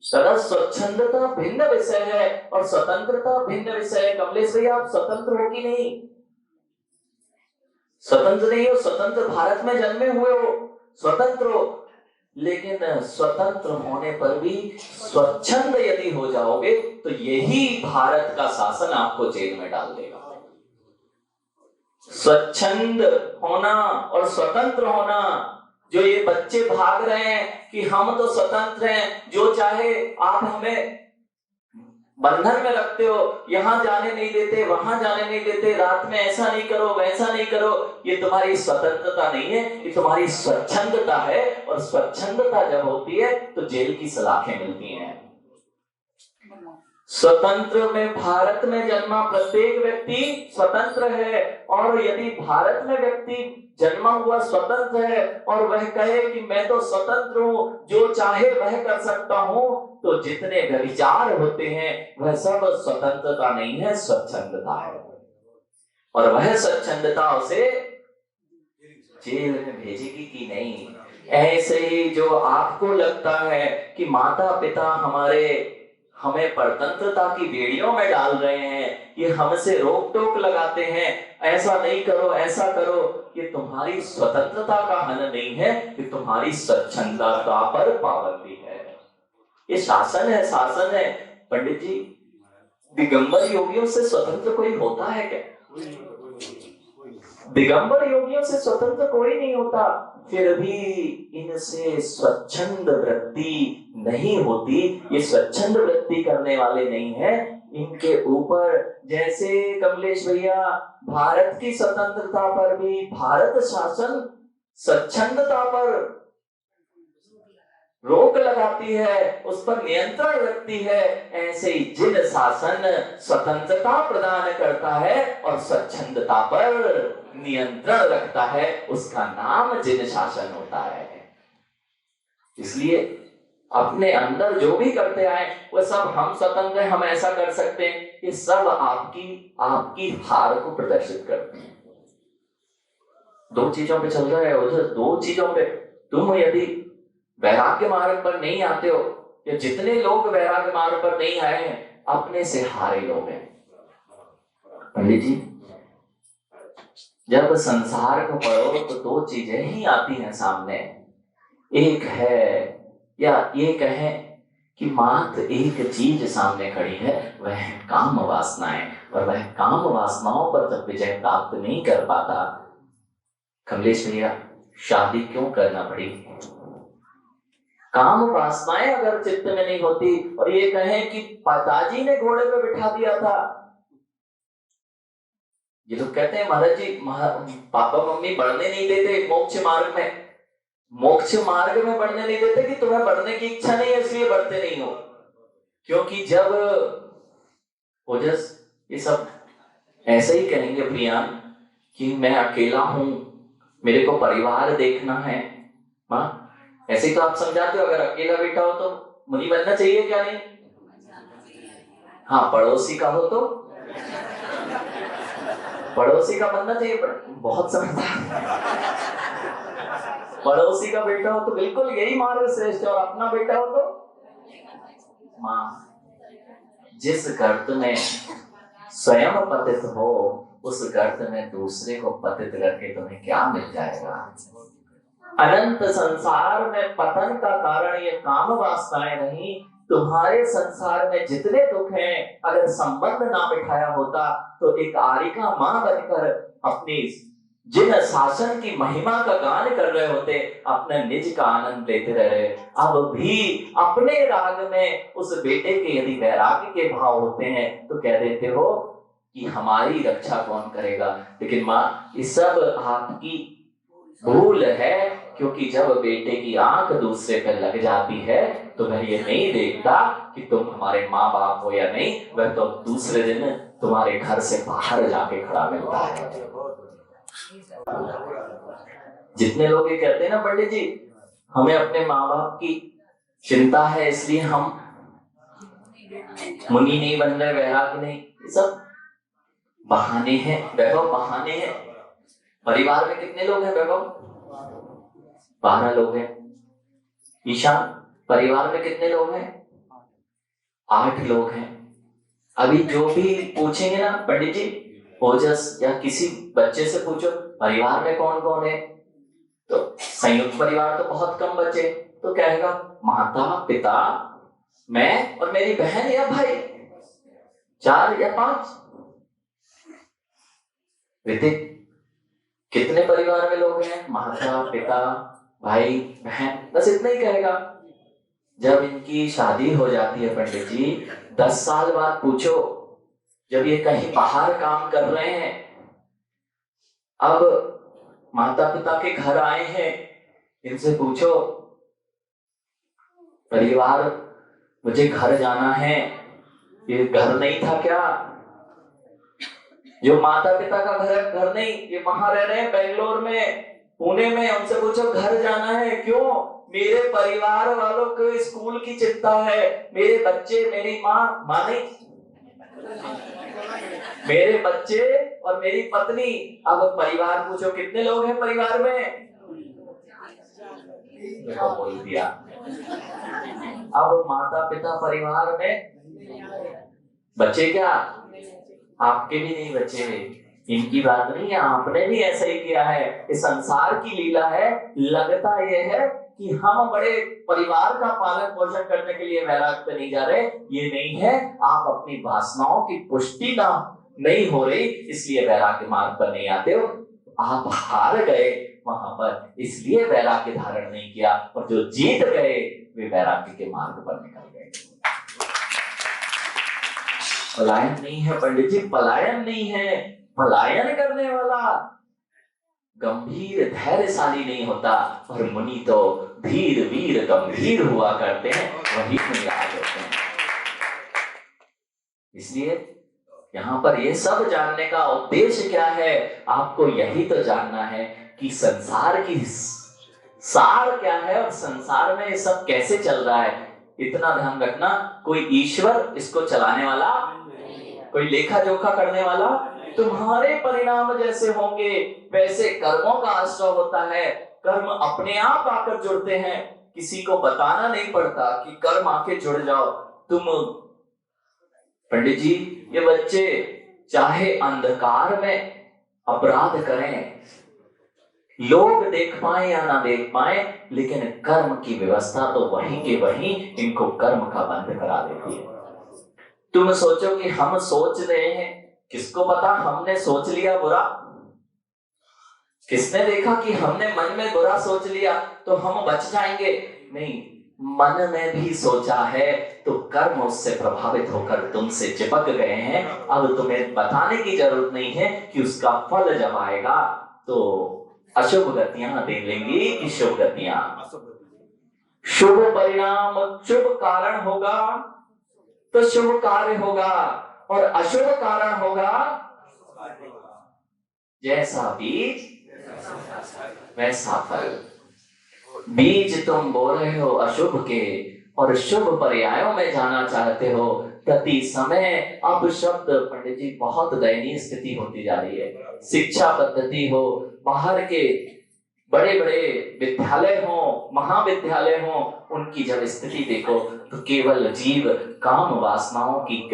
सदा स्वच्छंदता भिन्न विषय है और स्वतंत्रता भिन्न विषय है। कमलेश भैया, आप स्वतंत्र हो कि नहीं? स्वतंत्र नहीं हो, स्वतंत्र भारत में जन्मे हुए हो, स्वतंत्र हो, लेकिन स्वतंत्र होने पर भी स्वच्छंद यदि हो जाओगे तो यही भारत का शासन आपको जेल में डाल देगा। स्वच्छंद होना और स्वतंत्र होना, जो ये बच्चे भाग रहे हैं कि हम तो स्वतंत्र हैं, जो चाहे आप हमें बंधन में रखते हो, यहाँ जाने नहीं देते, वहां जाने नहीं देते, रात में ऐसा नहीं करो, वैसा नहीं करो, ये तुम्हारी स्वतंत्रता नहीं है, ये तुम्हारी स्वच्छंदता है। और स्वच्छंदता जब होती है तो जेल की सलाखें मिलती हैं। स्वतंत्र में भारत में जन्मा प्रत्येक व्यक्ति स्वतंत्र है, और यदि भारत में व्यक्ति जन्मा हुआ स्वतंत्र है और वह कहे कि मैं तो स्वतंत्र हूँ, जो चाहे वह कर सकता हूँ, तो जितने व्यभिचार होते हैं वह सब स्वतंत्रता नहीं है, स्वच्छंदता है। और वह स्वच्छंदता उसे जेल में भेजेगी कि नहीं। ऐसे ही जो आपको लगता है कि माता पिता हमें परतंत्रता की बेड़ियों में डाल रहे हैं, ये हमसे रोक टोक लगाते हैं, ऐसा नहीं करो, ऐसा करो, ये तुम्हारी स्वतंत्रता का हनन नहीं है, ये तुम्हारी स्वच्छंदता पर पाबंदी है। ये शासन है, शासन है। पंडित जी, दिगंबर योगियों से स्वतंत्र कोई होता है क्या? दिगंबर योगियों से स्वतंत्र कोई नहीं होता। फिर भी इनसे स्वच्छंद वृत्ति नहीं होती। ये स्वच्छंद वृत्ति करने वाले नहीं है। इनके ऊपर जैसे कमलेश भैया भारत की स्वतंत्रता पर भी भारत शासन स्वच्छंदता पर रोक लगाती है, उस पर नियंत्रण रखती है, ऐसे ही जिन शासन स्वतंत्रता प्रदान करता है और स्वच्छंदता पर नियंत्रण रखता है, उसका नाम जिन शासन होता है। इसलिए अपने अंदर जो भी करते आए वो सब हम स्वतंत्र हैं, हम ऐसा कर सकते हैं, ये सब आपकी हार को प्रदर्शित करते हैं। दो चीजों पे चल रहा है उधर, दो चीजों पे तुम यदि वैराग्य मार्ग पर नहीं आते हो, या जितने लोग वैराग्य मार्ग पर नहीं आए हैं अपने से हारे लोग हैं। पंडित जी, जब संसार को पढ़ो तो दो चीजें ही आती हैं सामने। एक है, या ये कहें कि मात्र एक चीज सामने खड़ी है, वह है काम वासनाएं। और वह काम वासनाओं पर जब विजय प्राप्त नहीं कर पाता, कमलेश भैया शादी क्यों करना पड़ी? काम वासनाएं अगर चित्त में नहीं होती, और ये कहें कि पिताजी ने घोड़े पे बिठा दिया था, ये तो कहते हैं महाराज जी पापा मम्मी बढ़ने नहीं देते मोक्ष मार्ग में, मोक्ष मार्ग में बढ़ने नहीं देते कि तुम्हें बढ़ने की इच्छा नहीं है इसलिए बढ़ते नहीं हो। क्योंकि जब ओजस ये सब ऐसे ही कहेंगे प्रियान कि मैं अकेला हूं, मेरे को परिवार देखना है, हाँ ऐसे ही तो आप समझाते हो। अगर अकेला बेटा हो तो मुनि बनना चाहिए क्या? नहीं। हाँ, पड़ोसी का हो तो पड़ोसी का बनना चाहिए। बहुत समझदार। पड़ोसी का बेटा हो तो बिल्कुल यही मार्ग श्रेष्ठ है, और अपना बेटा हो तो मां। जिस गर्त में स्वयं पतित हो, उस गर्त में दूसरे को पतित करके तुम्हें क्या मिल जाएगा? अनंत संसार में पतन का कारण ये काम वासनाएं नहीं। तुम्हारे संसार में जितने दुख हैं, अगर संबंध ना बिठाया होता तो एक आरिका मां बनकर अपनी जिन शासन की महिमा का गान कर रहे होते, अपने निज का आनंद लेते रहे। अब भी अपने राग में उस बेटे के यदि वैराग्य के भाव होते हैं तो कह देते हो कि हमारी रक्षा कौन करेगा। लेकिन मां, ये सब आपकी भूल है, क्योंकि जब बेटे की आंख दूसरे पर लग जाती है तो वह ये नहीं देखता कि तुम हमारे माँ बाप हो या नहीं, वह तो दूसरे दिन तुम्हारे घर से बाहर जाके खड़ा मिलता है। जितने लोग ये कहते हैं ना पंडित जी हमें अपने माँ बाप की चिंता है इसलिए हम मुनि नहीं बन रहे, वैराग्य नहीं, ये सब बहाने हैं वैभव, बहाने हैं। परिवार में कितने लोग हैं वैभव? 12 लोग हैं। ईशान, परिवार में कितने लोग हैं? 8 लोग हैं। अभी जो भी पूछेंगे ना पंडित जी, ओजस या किसी बच्चे से पूछो परिवार में कौन कौन है, तो संयुक्त परिवार तो बहुत कम बचे, तो कहेगा माता पिता, मैं और मेरी बहन या भाई, 4 या 5। ऋतिक, कितने परिवार में लोग हैं? माता पिता भाई बहन, बस इतना ही कहेगा। जब इनकी शादी हो जाती है पंडित जी, 10 साल बाद पूछो, जब ये कहीं बाहर काम कर रहे हैं, अब माता पिता के घर आए हैं, इनसे पूछो परिवार मुझे घर जाना है, ये घर नहीं था क्या? जो माता पिता का घर नहीं, ये वहां रह रहे हैं बेंगलोर में, पुणे में, उनसे पूछो घर जाना है क्यों? मेरे परिवार वालों को स्कूल की चिंता है, मेरे बच्चे, मेरी माँ नहीं, मेरे बच्चे और मेरी पत्नी। अब परिवार पूछो कितने लोग हैं परिवार में? बोल दिया। अब माता पिता परिवार में, बच्चे क्या आपके भी नहीं बचे, इनकी बात नहीं है, आपने भी ऐसा ही किया है। इस संसार की लीला है। लगता यह है कि हम बड़े परिवार का पालन पोषण करने के लिए वैराग पे नहीं जा रहे, ये नहीं है। आप अपनी वासनाओं की पुष्टि ना नहीं हो रही इसलिए वैराग्य मार्ग पर नहीं आते हो, आप हार गए वहां पर इसलिए वैराग्य धारण नहीं किया, और जो जीत गए वे वैराग्य के मार्ग पर निकल गए। पलायन नहीं है पंडित जी, पलायन नहीं है। पलायन करने वाला गंभीर धैर्यशाली नहीं होता, और मुनि तो धीर वीर गंभीर हुआ करते हैं, वही मुनि आज होते हैं। इसलिए यहाँ पर ये सब जानने का उद्देश्य क्या है, आपको यही तो जानना है कि संसार की सार क्या है और संसार में ये सब कैसे चल रहा है। इतना ध्यान रखना, कोई ईश्वर इसको चलाने वाला, कोई लेखा जोखा करने वाला, तुम्हारे परिणाम जैसे होंगे वैसे कर्मों का आश्रय होता है। कर्म अपने आप आकर जुड़ते हैं, किसी को बताना नहीं पड़ता कि कर्म आके जुड़ जाओ। तुम पंडित जी, ये बच्चे चाहे अंधकार में अपराध करें, लोग देख पाए या ना देख पाए, लेकिन कर्म की व्यवस्था तो वहीं के वहीं इनको कर्म का बंध करा देती है। तुम सोचो कि हम सोच रहे हैं, किसको पता हमने सोच लिया बुरा, किसने देखा कि हमने मन में बुरा सोच लिया तो हम बच जाएंगे? नहीं, मन में भी सोचा है तो कर्म उससे प्रभावित होकर तुमसे चिपक गए हैं। अब तुम्हें बताने की जरूरत नहीं है कि उसका फल जब आएगा तो अशुभ गतियां दे लेंगी कि शुभ गतियां। शुभ परिणाम शुभ कारण होगा तो शुभ कार्य होगा, और अशुभ कारण होगा जैसा बीज वैसा फल। बीज तुम बो रहे हो अशुभ के और शुभ पर्यायों में जाना चाहते हो प्रति समय। अब शब्द पंडित जी बहुत दयनीय स्थिति होती जा रही है। शिक्षा पद्धति हो, बाहर के बड़े बड़े विद्यालय हो, महाविद्यालय हो, उनकी जब स्थिति देखो तो केवल जीव काम वासनाओं की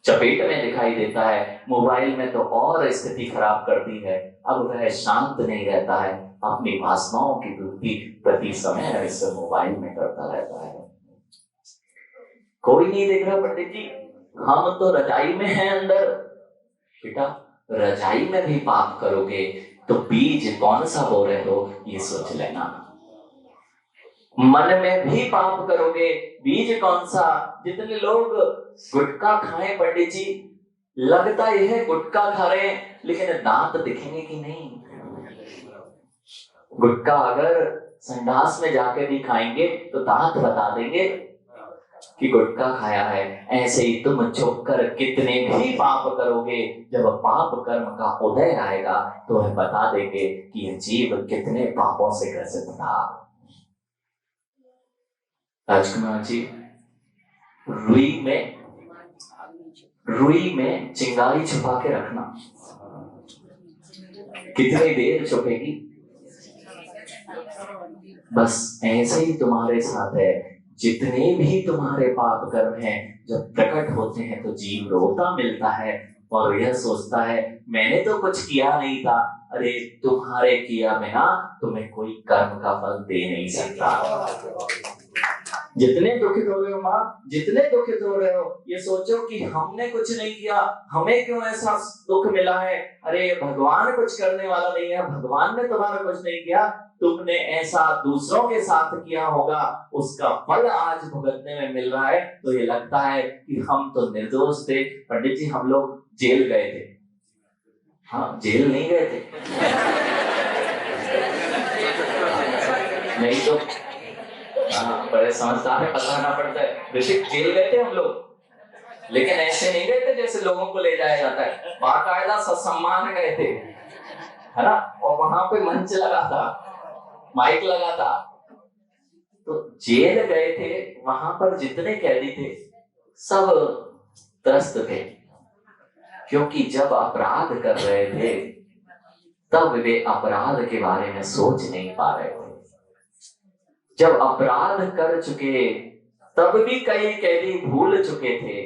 चपेट में दिखाई देता है। मोबाइल में तो और स्थिति खराब कर दी है। अब वह शांत नहीं रहता है, अपनी वासनाओं की पूर्ति प्रति समय इस मोबाइल में करता रहता है। कोई नहीं देख रहा पंडित जी, हम तो रजाई में हैं अंदर। बेटा, रजाई में भी पाप करोगे तो बीज कौन सा बो रहे हो ये सोच लेना। मन में भी पाप करोगे, बीज कौन सा। जितने लोग गुटखा खाएं पंडित जी, लगता यह है गुटखा खा रहे हैं, लेकिन दांत दिखेंगे कि नहीं। गुटखा अगर संडास में जाके भी खाएंगे तो दांत बता देंगे कि गुटखा खाया है। ऐसे ही तुम छुप कर कितने भी पाप करोगे, जब पाप कर्म का उदय आएगा तो वह बता देंगे कि यह जीव कितने पापों से ग्रसित था। राजकुमार जी, रुई में चिंगारी छुपा के रखना, कितनी देर छुपेगी? बस ऐसे ही तुम्हारे साथ है। जितने भी तुम्हारे पाप कर्म हैं जब प्रकट होते हैं तो जीव रोता मिलता है और यह सोचता है मैंने तो कुछ किया नहीं था। अरे तुम्हारे किया बिना तुम्हें कोई कर्म का फल दे नहीं सकता। जितने दुखित हो रहे हो माँ, जितने दुखित हो रहे हो, ये सोचो कि हमने कुछ नहीं किया, हमें क्यों ऐसा दुख मिला है। अरे भगवान कुछ करने वाला नहीं है, भगवान ने तुम्हारा कुछ नहीं किया, तुमने ऐसा दूसरों के साथ किया होगा, उसका फल आज भुगतने में मिल रहा है। तो ये लगता है कि हम तो निर्दोष थे। पंडित जी, हम लोग जेल गए थे। हाँ, जेल नहीं गए थे नहीं तो हाँ, बड़े समझदार है, बताना पड़ता है। ऋषिक जेल गए थे हम लोग, लेकिन ऐसे नहीं गए थे जैसे लोगों को ले जाया जाता है। बाकायदा ससम्मान गए थे, है ना। और वहां पे मंच लगा था, माइक लगा था। तो जेल गए थे, वहां पर जितने कैदी थे सब त्रस्त थे, क्योंकि जब अपराध कर रहे थे तब वे अपराध के बारे में सोच नहीं पा रहे थे। जब अपराध कर चुके तब भी कई कैदी भूल चुके थे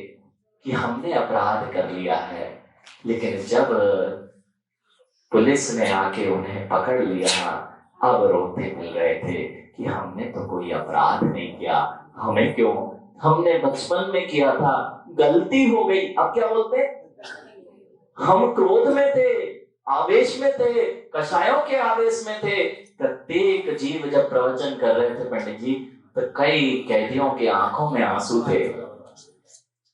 कि हमने अपराध कर लिया है, लेकिन जब पुलिस ने आके उन्हें पकड़ लिया अब रोते मिल रहे थे कि हमने तो कोई अपराध नहीं किया, हमें क्यों, हमने बचपन में किया था, गलती हो गई। अब क्या बोलते, हम क्रोध में थे, आवेश में थे, कषायों के आवेश में थे। प्रत्येक जीव जब प्रवचन कर रहे थे पंडित जी, तो कई कैदियों की आंखों में आंसू थे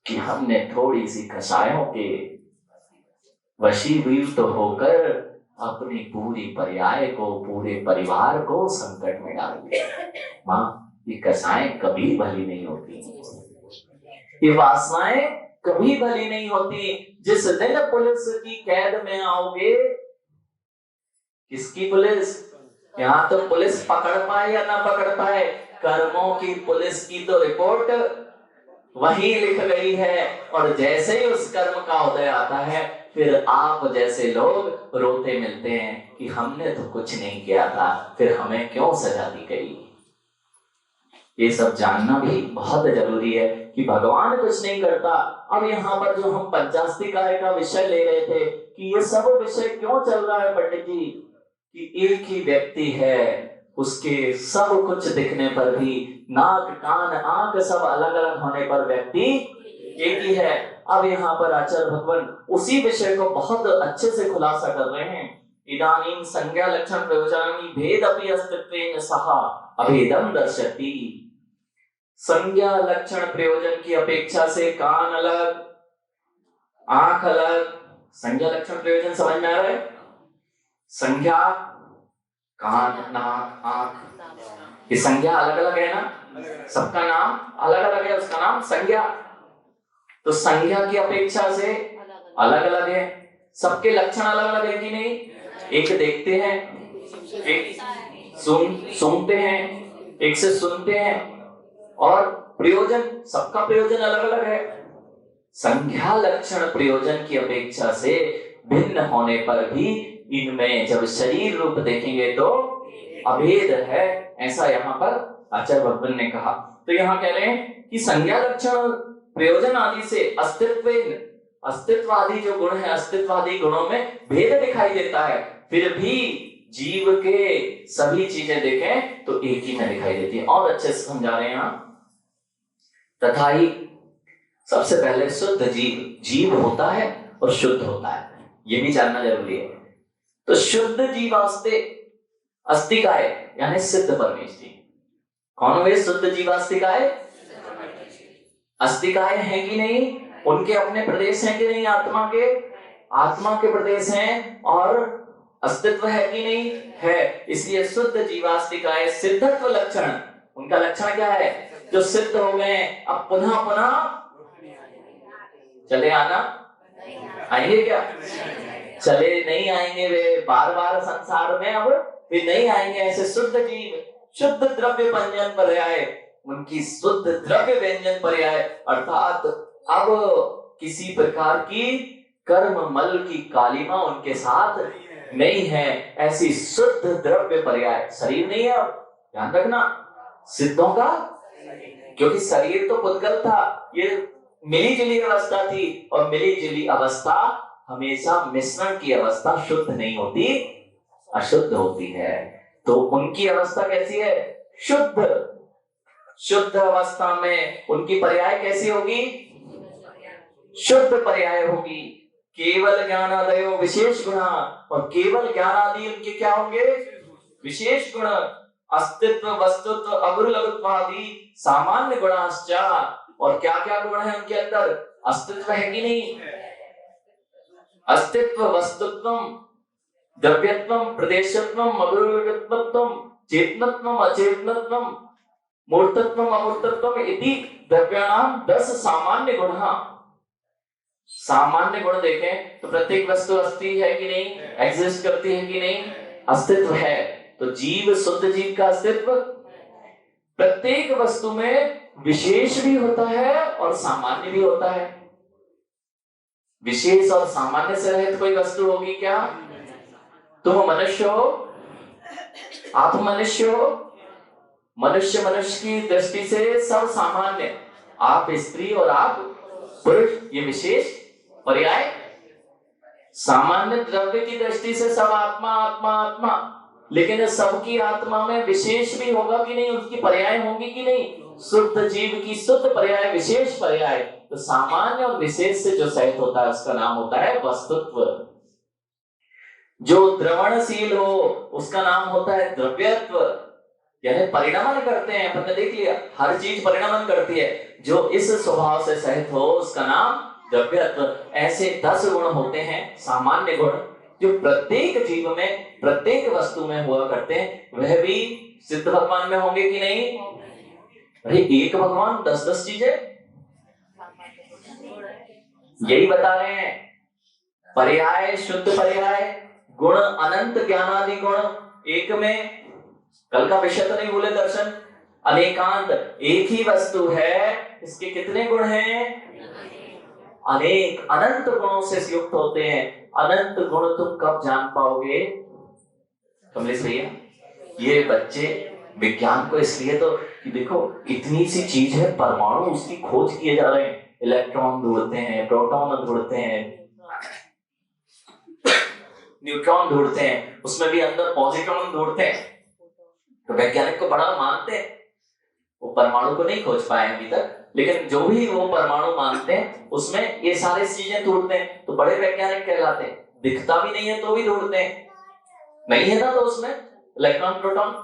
कि हमने थोड़ी सी कषायों के वशीभूत होकर अपनी पूरी पर्याय को, पूरे परिवार को संकट में डाल दिया। माँ, ये कषाएं कभी भली नहीं होती, ये वासनाएं कभी भली नहीं होती। जिस दिन पुलिस की कैद में आओगे, किसकी पुलिस, यहाँ तो पुलिस पकड़ पाए या ना पकड़ पाए, कर्मों की पुलिस की तो रिपोर्ट वही लिख गई है। और जैसे ही उस कर्म का उदय आता है, फिर आप जैसे लोग रोते मिलते हैं कि हमने तो कुछ नहीं किया था, फिर हमें क्यों सजा दी गई। ये सब जानना भी बहुत जरूरी है कि भगवान कुछ नहीं करता। अब यहाँ पर जो हम पंचास्तिकाय का विषय ले रहे थे कि ये सब विषय क्यों चल रहा है पंडित जी, कि एक ही व्यक्ति है, उसके सब कुछ दिखने पर भी, नाक कान आंख सब अलग अलग होने पर व्यक्ति एक ही है। अब यहाँ पर आचार्य भगवान उसी विषय को बहुत अच्छे से खुलासा कर रहे हैं। इदानीं संज्ञा लक्षण प्रयोजनानि भेदपि अस्तित्वेन सह अभेदं दर्शति। संज्ञा लक्षण प्रयोजन की अपेक्षा से कान अलग, आंख अलग। संज्ञा लक्षण प्रयोजन समझ में आ रहा है? संज्ञा कान नाक आंख, ये संज्ञा अलग अलग है ना, सबका नाम अलग अलग है, उसका नाम संज्ञा। तो संज्ञा की अपेक्षा से अलग अलग है, सबके लक्षण अलग अलग है कि नहीं? एक देखते हैं, एक सुनते हैं, एक से सुनते हैं, और प्रयोजन, सबका प्रयोजन अलग अलग है। संज्ञा लक्षण प्रयोजन की अपेक्षा से भिन्न होने पर भी इनमें जब शरीर रूप देखेंगे तो अभेद है, ऐसा यहाँ पर आचार्य भगवान ने कहा। तो यहाँ कह रहे हैं कि संज्ञा लक्षण प्रयोजन आदि से अस्तित्वादी जो गुण है, अस्तित्वादी गुणों में भेद दिखाई देता है, फिर भी जीव के सभी चीजें देखें तो एक ही में दिखाई देती है। और अच्छे से समझा रहे हैं यहाँ, तथा ही सबसे पहले शुद्ध जीव होता है और शुद्ध होता है, ये भी जानना जरूरी है। तो शुद्ध जीवास्ते अस्तिकाय यानी सिद्ध परमेष्टि। कौन हुए शुद्ध जीवास्तिकाय? अस्तिकाय है कि नहीं, उनके अपने प्रदेश हैं कि नहीं, आत्मा के प्रदेश हैं, और अस्तित्व है कि नहीं है। इसलिए शुद्ध जीवास्तिकाय सिद्धत्व लक्षण, उनका लक्षण क्या है? जो सिद्ध हो गए अब पुनः पुनः चले आना आएंगे क्या? चले नहीं आएंगे, वे बार बार संसार में अब वे नहीं आएंगे। ऐसे शुद्ध जीव, शुद्ध द्रव्य व्यंजन पर्याय, उनकी शुद्ध द्रव्य व्यंजन पर्याय, अर्थात अब किसी प्रकार की कर्म मल की कालिमा उनके साथ नहीं है, ऐसी शुद्ध द्रव्य पर्याय। शरीर नहीं है, अब ध्यान रखना सिद्धों का, क्योंकि शरीर तो पुद्गल था, ये मिली जुली अवस्था थी, और मिली जुली अवस्था हमेशा मिश्रण की अवस्था शुद्ध नहीं होती, अशुद्ध होती है। तो उनकी अवस्था कैसी है? शुद्ध। शुद्ध अवस्था में उनकी पर्याय कैसी होगी? शुद्ध पर्याय होगी। केवल ज्ञानादयो विशेष गुण, और केवल ज्ञानादि उनके क्या होंगे? विशेष गुण। अस्तित्व वस्तुत्व अगुरुलघुत्वादि सामान्य गुणाश्च, और क्या क्या गुण है उनके अंदर? अस्तित्व है कि नहीं? अस्तित्व वस्तुत्वम द्रव्यत्वम प्रदेशत्वम अगुरुलघुत्वम चेतनत्वम अचेतनत्वम मूर्तत्वम अमूर्तत्वम इति द्रव्याणाम 10 सामान्य गुण। सामान्य गुण देखें तो प्रत्येक वस्तु अस्ति है कि नहीं, एग्जिस्ट करती है कि नहीं, अस्तित्व है। तो जीव, शुद्ध जीव का अस्तित्व, प्रत्येक वस्तु में विशेष भी होता है और सामान्य भी होता है। विशेष और सामान्य से रहित कोई वस्तु होगी क्या? तुम मनुष्य हो, आप मनुष्य हो, मनुष्य की दृष्टि से सब सामान्य, आप स्त्री और आप पुरुष, ये विशेष पर्याय। सामान्य द्रव्य की दृष्टि से सब आत्मा आत्मा आत्मा, लेकिन सबकी आत्मा में विशेष भी होगा कि नहीं, उसकी पर्याय होंगी कि नहीं। शुद्ध जीव की शुद्ध पर्याय, विशेष पर्याय। तो सामान्य और विशेष से जो सहित होता है उसका नाम होता है वस्तुत्व। जो द्रवणशील हो उसका नाम होता है द्रव्यत्व, यानी परिणमन करते हैं। अपन ने देख लिया हर चीज परिणमन करती है। जो इस स्वभाव से सहित हो उसका नाम द्रव्यत्व। ऐसे 10 गुण होते हैं सामान्य गुण, जो प्रत्येक जीव में, प्रत्येक वस्तु में हुआ करते हैं। वह भी सिद्ध भगवान में होंगे कि नहीं? अरे एक भगवान 10-10 चीजें, यही बता रहे हैं। पर्याय, शुद्ध पर्याय, गुण अनंत, ज्ञानादि गुण एक में। कल का विषय तो नहीं भूले, दर्शन। अनेकांत, एक ही वस्तु है, इसके कितने गुण हैं? अनेक, अनंत गुणों से युक्त होते हैं। अनंत गुण तुम कब जान पाओगे कमलेश भैया? ये बच्चे विज्ञान को इसलिए तो कि देखो इतनी सी चीज है, परमाणु, उसकी खोज किए जा रहे हैं। इलेक्ट्रॉन ढूंढते हैं, प्रोटॉन ढूंढते हैं, न्यूट्रॉन ढूंढते हैं, उसमें भी अंदर पॉजिट्रॉन ढूंढते हैं। तो वैज्ञानिक को बड़ा मानते हैं। वो परमाणु को नहीं खोज पाए अभी तक, लेकिन जो भी वो परमाणु मानते हैं उसमें ये सारी चीजें ढूंढते हैं, तो बड़े वैज्ञानिक कहलाते हैं। दिखता भी नहीं है तो भी ढूंढते हैं, नहीं है ना तो उसमें इलेक्ट्रॉन प्रोटॉन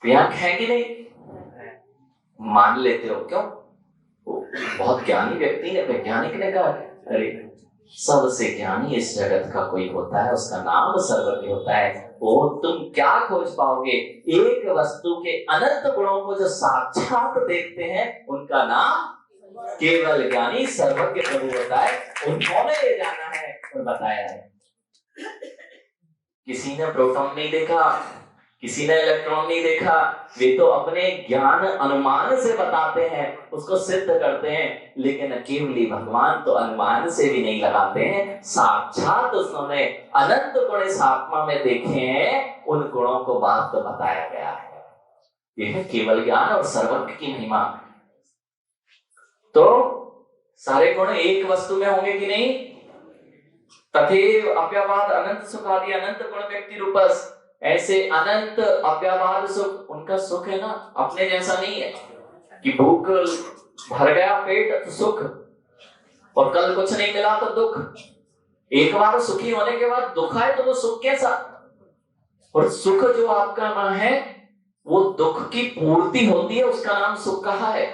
है कि नहीं, मान लेते हो। क्यों? बहुत ज्ञानी व्यक्ति ने, वैज्ञानिक ने कहा अरे सबसे ज्ञानी इस जगत का कोई होता है, उसका नाम सर्वज्ञ होता है। वो तुम क्या खोज पाओगे? एक वस्तु के अनंत गुणों को जो साक्षात देखते हैं उनका नाम केवल ज्ञानी सर्वज्ञ प्रभु होता है। उन्होंने ये जाना है और बताया है। किसी ने प्रोटॉन नहीं देखा, किसी ने इलेक्ट्रॉन नहीं देखा, वे तो अपने ज्ञान अनुमान से बताते हैं, उसको सिद्ध करते हैं। लेकिन केवली भगवान तो अनुमान से भी नहीं लगाते हैं, साक्षात उन्होंने अनंत गुण इस आत्मा में देखे हैं, उन गुणों को बात तो बताया गया है। यह है केवल ज्ञान और सर्वज्ञ की महिमा। तो सारे गुण एक वस्तु में होंगे कि नहीं? तथैव अव्यवाद अनंत सुख आदि अनंत गुण व्यक्ति रूपस। ऐसे अनंत अव्यवाद सुख, उनका सुख है ना अपने जैसा नहीं है कि भूख भर गया पेट तो सुख और कल कुछ नहीं मिला तो दुख। एक बार सुखी होने के बाद दुख आए तो वो सुख कैसा? और सुख जो आपका नाम है वो दुख की पूर्ति होती है, उसका नाम सुख कहा है।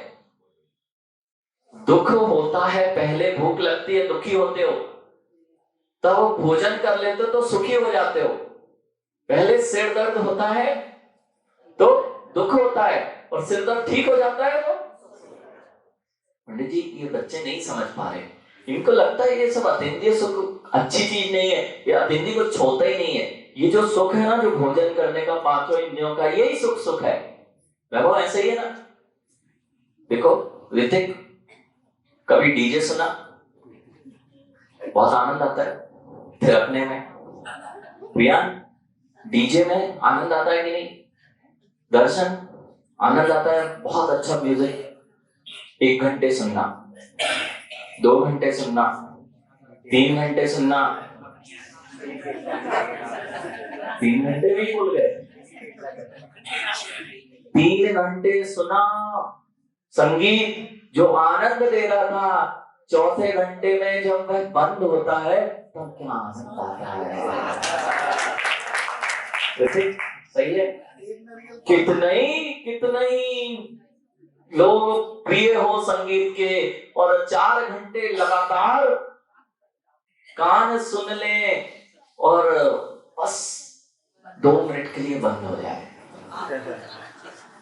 दुख होता है, पहले भूख लगती है, दुखी होते हो, तब भोजन कर लेते हो तो सुखी हो जाते हो। पहले सिर दर्द होता है तो दुख होता है, और सिर दर्द ठीक हो जाता है तो। पंडित जी ये बच्चे नहीं समझ पा रहे, इनको लगता है ये सब अतींद्रिय सुख अच्छी चीज नहीं है, ये अतींद्रिय कुछ होता ही नहीं है। ये जो सुख है ना, जो भोजन करने का, पांचों इंद्रियों का, यही सुख है। वैभव ऐसे ही है ना। देखो ऋतिक, कभी डीजे सुना? बहुत आनंद आता है थिरकने में। प्रिया, डीजे में आनंद आता है कि नहीं? दर्शन, आनंद आता है, बहुत अच्छा म्यूजिक। 1 घंटे सुनना, 2 घंटे सुनना, 3 घंटे सुनना, 3 घंटे भी भूल गए। 3 घंटे सुना संगीत जो आनंद दे रहा था, चौथे घंटे में जब वह बंद होता है तब क्या आनंद आता है। सही है? कितने लोग प्रिय हो संगीत के, और 4 घंटे लगातार कान सुन ले और बस 2 मिनट के लिए बंद हो जाए।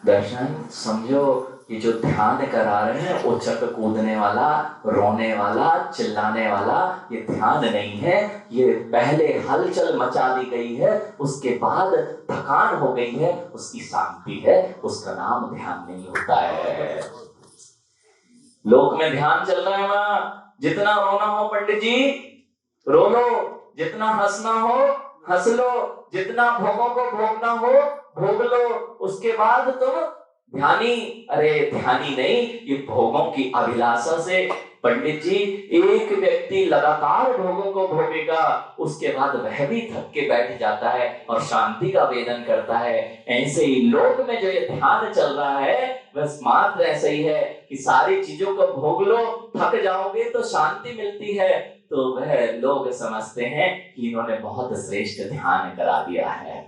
दर्शन समझो, ये जो ध्यान करा रहे हैं, उछक कूदने वाला, रोने वाला, चिल्लाने वाला, ये ध्यान नहीं है। ये पहले हलचल मचा दी गई है, उसके बाद थकान हो गई है, उसकी शांति है, उसका नाम ध्यान नहीं होता है। लोक में ध्यान चल रहा है वहां, जितना रोना हो पंडित जी रो लो, जितना हंसना हो हंस लो, जितना भोगों को भोगना हो भोग लो, उसके बाद तुम ध्यानी। अरे ध्यानी नहीं, ये भोगों की अभिलाषा से पंडित जी, एक व्यक्ति लगातार भोगों को भोगेगा, उसके बाद वह भी थक के बैठ जाता है और शांति का वेदन करता है। ऐसे ही लोक में जो ये ध्यान चल रहा है बस मात्र ऐसा ही है कि सारी चीजों को भोग लो, थक जाओगे तो शांति मिलती है। तो वह लोग समझते हैं कि इन्होंने बहुत श्रेष्ठ ध्यान करा दिया है।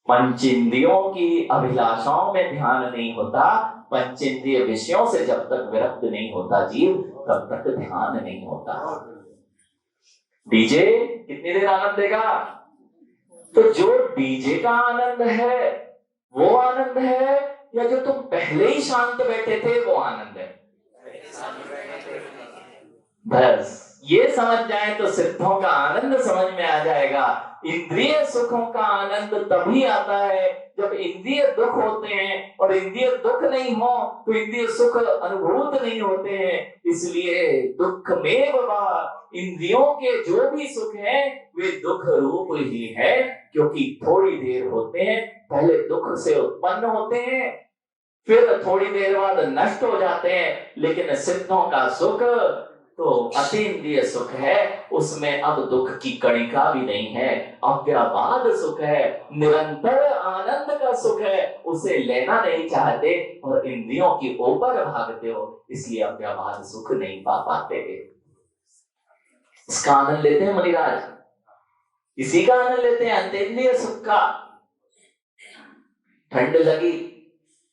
पंचेंद्रियों की अभिलाषाओं में ध्यान नहीं होता, पंचेंद्रिय विषयों से जब तक विरक्त नहीं होता जीव, तब तक ध्यान नहीं होता। डीजे कितनी देर आनंद देगा? तो जो डीजे का आनंद है वो आनंद है, या जो तुम पहले ही शांत बैठे थे वो आनंद है? बस ये समझ जाए तो सिद्धों का आनंद समझ में आ जाएगा। इंद्रिय सुखों का आनंद तभी आता है जब इंद्रिय दुख होते हैं, और इंद्रिय दुख नहीं हो तो इंद्रिय सुख अनुभूत नहीं होते हैं। इसलिए दुख में इंद्रियों के जो भी सुख हैं वे दुख रूप ही है, क्योंकि थोड़ी देर होते हैं, पहले दुख से उत्पन्न होते हैं, फिर थोड़ी देर बाद नष्ट हो जाते हैं। लेकिन सिद्धों का सुख तो अतीन्द्रिय सुख है, उसमें अब दुख की कणिका भी नहीं है, अव्याबाद सुख है, निरंतर आनंद का सुख है, उसे लेना नहीं चाहते और इंद्रियों के ऊपर भागते हो, इसलिए अव्याबाद सुख नहीं पा पाते। इसका आनंद लेते हैं मुनिराज, इसी का आनंद लेते हैं, अंतेन्द्रिय सुख का। ठंड लगी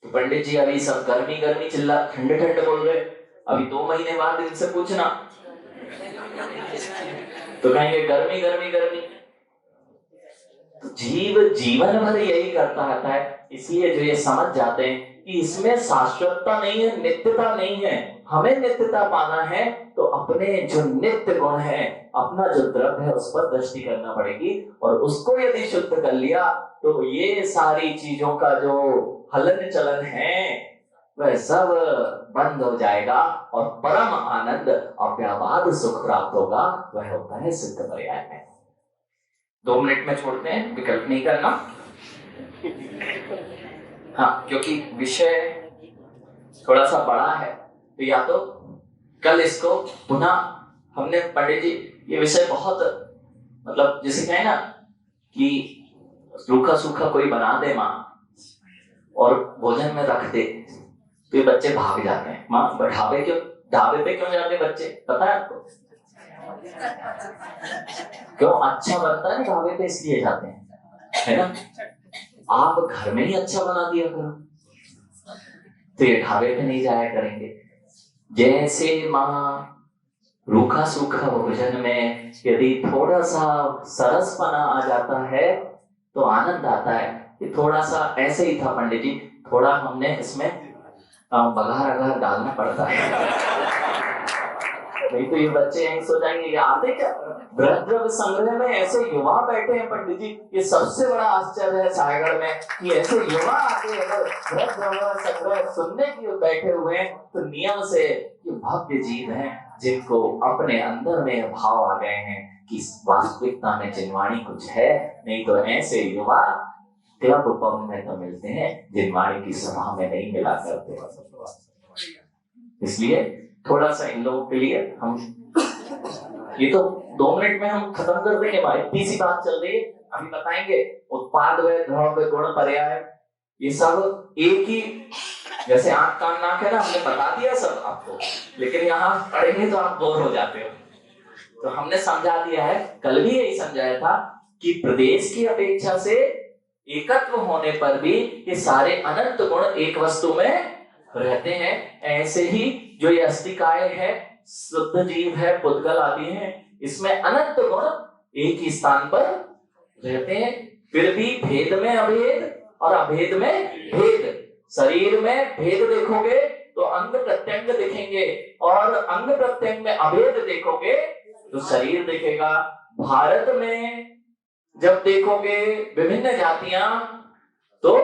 तो पंडित जी अभी सब गर्मी गर्मी चिल्ला ठंड ठंड बोल रहे, अभी 2 महीने बाद इनसे पूछना तो कहेंगे गर्मी गर्मी गर्मी। तो जीव जीवन भर यही करता रहता है। इसलिए जो ये समझ जाते हैं कि इसमें शाश्वतता नहीं है, नित्यता नहीं है, हमें नित्यता पाना है तो अपने जो नित्य गुण है, अपना जो द्रव्य है उस पर दृष्टि करना पड़ेगी, और उसको यदि शुद्ध कर लिया तो ये सारी चीजों का जो हलन चलन है वह सब बंद हो जाएगा और परम आनंद अव्याबाद सुख प्राप्त होगा। वह होता है सिद्ध पर्याय में। 2 मिनट में छोड़ते हैं, विकल्प नहीं करना। हाँ, क्योंकि विषय थोड़ा सा बड़ा है, तो या तो कल इसको पुनः, हमने पंडित जी ये विषय बहुत मतलब जैसे कहे ना कि रूखा सूखा कोई बना दे माँ और भोजन में रख दे तो ये बच्चे भाग जाते हैं। माँ ढाबे पे क्यों जाते बच्चे, पता है आपको? क्यों? अच्छा बनता है ढाबे पे, इसलिए जाते हैं, है ना? आप घर में ही अच्छा बना दिया करो तो ये ढाबे पे नहीं जाया करेंगे। जैसे माँ रूखा सूखा भोजन में यदि थोड़ा सा सरसपना आ जाता है तो आनंद आता है। ये थोड़ा सा ऐसे ही था पंडित जी, थोड़ा हमने इसमें बघार अघार डालना पड़ता है, नहीं तो ये बच्चे यही सो जाएंगे। ये आते क्या द्रव्य संग्रह में ऐसे युवा बैठे हैं पंडित जी, ये सबसे बड़ा आश्चर्य है सायगढ़ में कि ऐसे युवा आके अगर द्रव्य संग्रह सुनने के बैठे हुए हैं तो नियम से ये भव्य जीव हैं जिनको अपने अंदर में भाव आ गए हैं कि वास्तविकता में जिनवाणी कुछ है। नहीं तो ऐसे युवा क्लब पब में तो मिलते हैं, जिनवाणी की सभा में नहीं मिला करते। इसलिए थोड़ा सा इन लोगों के लिए हम ये तो 2 मिनट में हम खत्म कर देंगे। इतनी सी बात चल रही है, अभी बताएंगे उत्पाद व द्रव्य गुण पर्याय, ये सब एक ही, जैसे आंख कान नाक है ना, हमने बता दिया सब आपको, लेकिन यहाँ पढ़ेंगे तो आप बोर हो जाते हो, तो हमने समझा दिया है। कल भी यही समझाया था कि प्रदेश की अपेक्षा से एकत्व होने पर भी ये सारे अनंत गुण एक वस्तु में रहते हैं। ऐसे ही जो ये अस्तिकाय है, शुद्ध जीव है, पुद्गल आदि है, इसमें अनंत गुण एक ही स्थान पर रहते हैं, फिर भी भेद में अभेद और अभेद में भेद। शरीर में भेद देखोगे तो अंग प्रत्यंग दिखेंगे, और अंग प्रत्यंग में अभेद देखोगे तो शरीर दिखेगा। भारत में जब देखोगे विभिन्न जातियां तो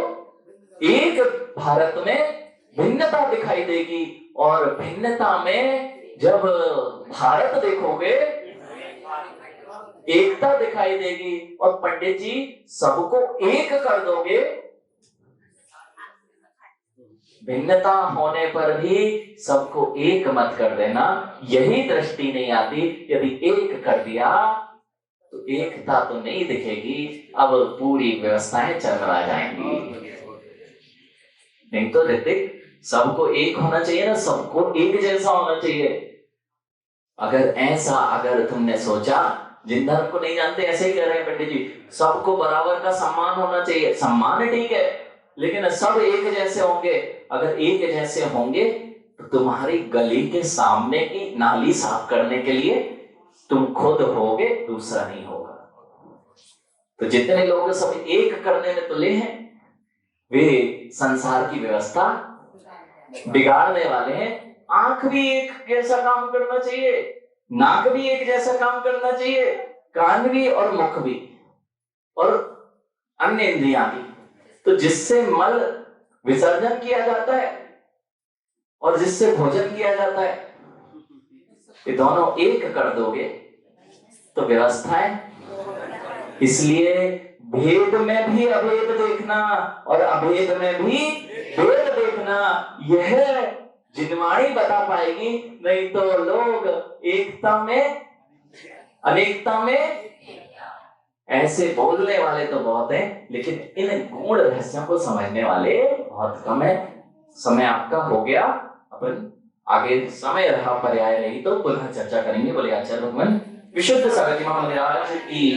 एक भारत में भिन्नता दिखाई देगी, और भिन्नता में जब भारत देखोगे एकता दिखाई देगी। और पंडित जी सबको एक कर दोगे, भिन्नता होने पर भी सबको एक मत कर देना, यही दृष्टि नहीं आती। यदि एक कर दिया तो एकता तो नहीं दिखेगी, अब पूरी व्यवस्थाएं चरमरा जाएंगी। नहीं तो ऋतिक, सबको एक होना चाहिए ना, सबको एक जैसा होना चाहिए। अगर तुमने सोचा, जिन धर्म को नहीं जानते ऐसे ही कह रहे हैं पंडित जी, सबको बराबर का सम्मान होना चाहिए। सम्मान ठीक है, लेकिन सब एक जैसे होंगे। अगर एक जैसे होंगे तो तुम्हारी गली के सामने की नाली साफ करने के लिए तुम खुद होगे, दूसरा नहीं होगा। तो जितने लोग सब एक करने में तुले हैं, वे संसार की व्यवस्था बिगाड़ने वाले हैं। आंख भी एक जैसा काम करना चाहिए, नाक भी एक जैसा काम करना चाहिए, कान भी और मुख भी और अन्य इंद्रियां भी। तो जिससे मल विसर्जन किया जाता है और जिससे भोजन किया जाता है, ये दोनों एक कर दोगे तो व्यवस्थाएं। इसलिए भेद में भी अभेद देखना और अभेद में भी भेद देखना, यह जिनवाणी बता पाएगी। नहीं तो लोग एकता में अनेकता में ऐसे बोलने वाले तो बहुत हैं, लेकिन इन गूढ़ रहस्यों को समझने वाले बहुत कम है। समय आपका हो गया, अपन आगे समय रहा पर्याय नहीं तो पुनः चर्चा करेंगे। बोले आचार्य भगवान विशुद्ध सागर महाराज की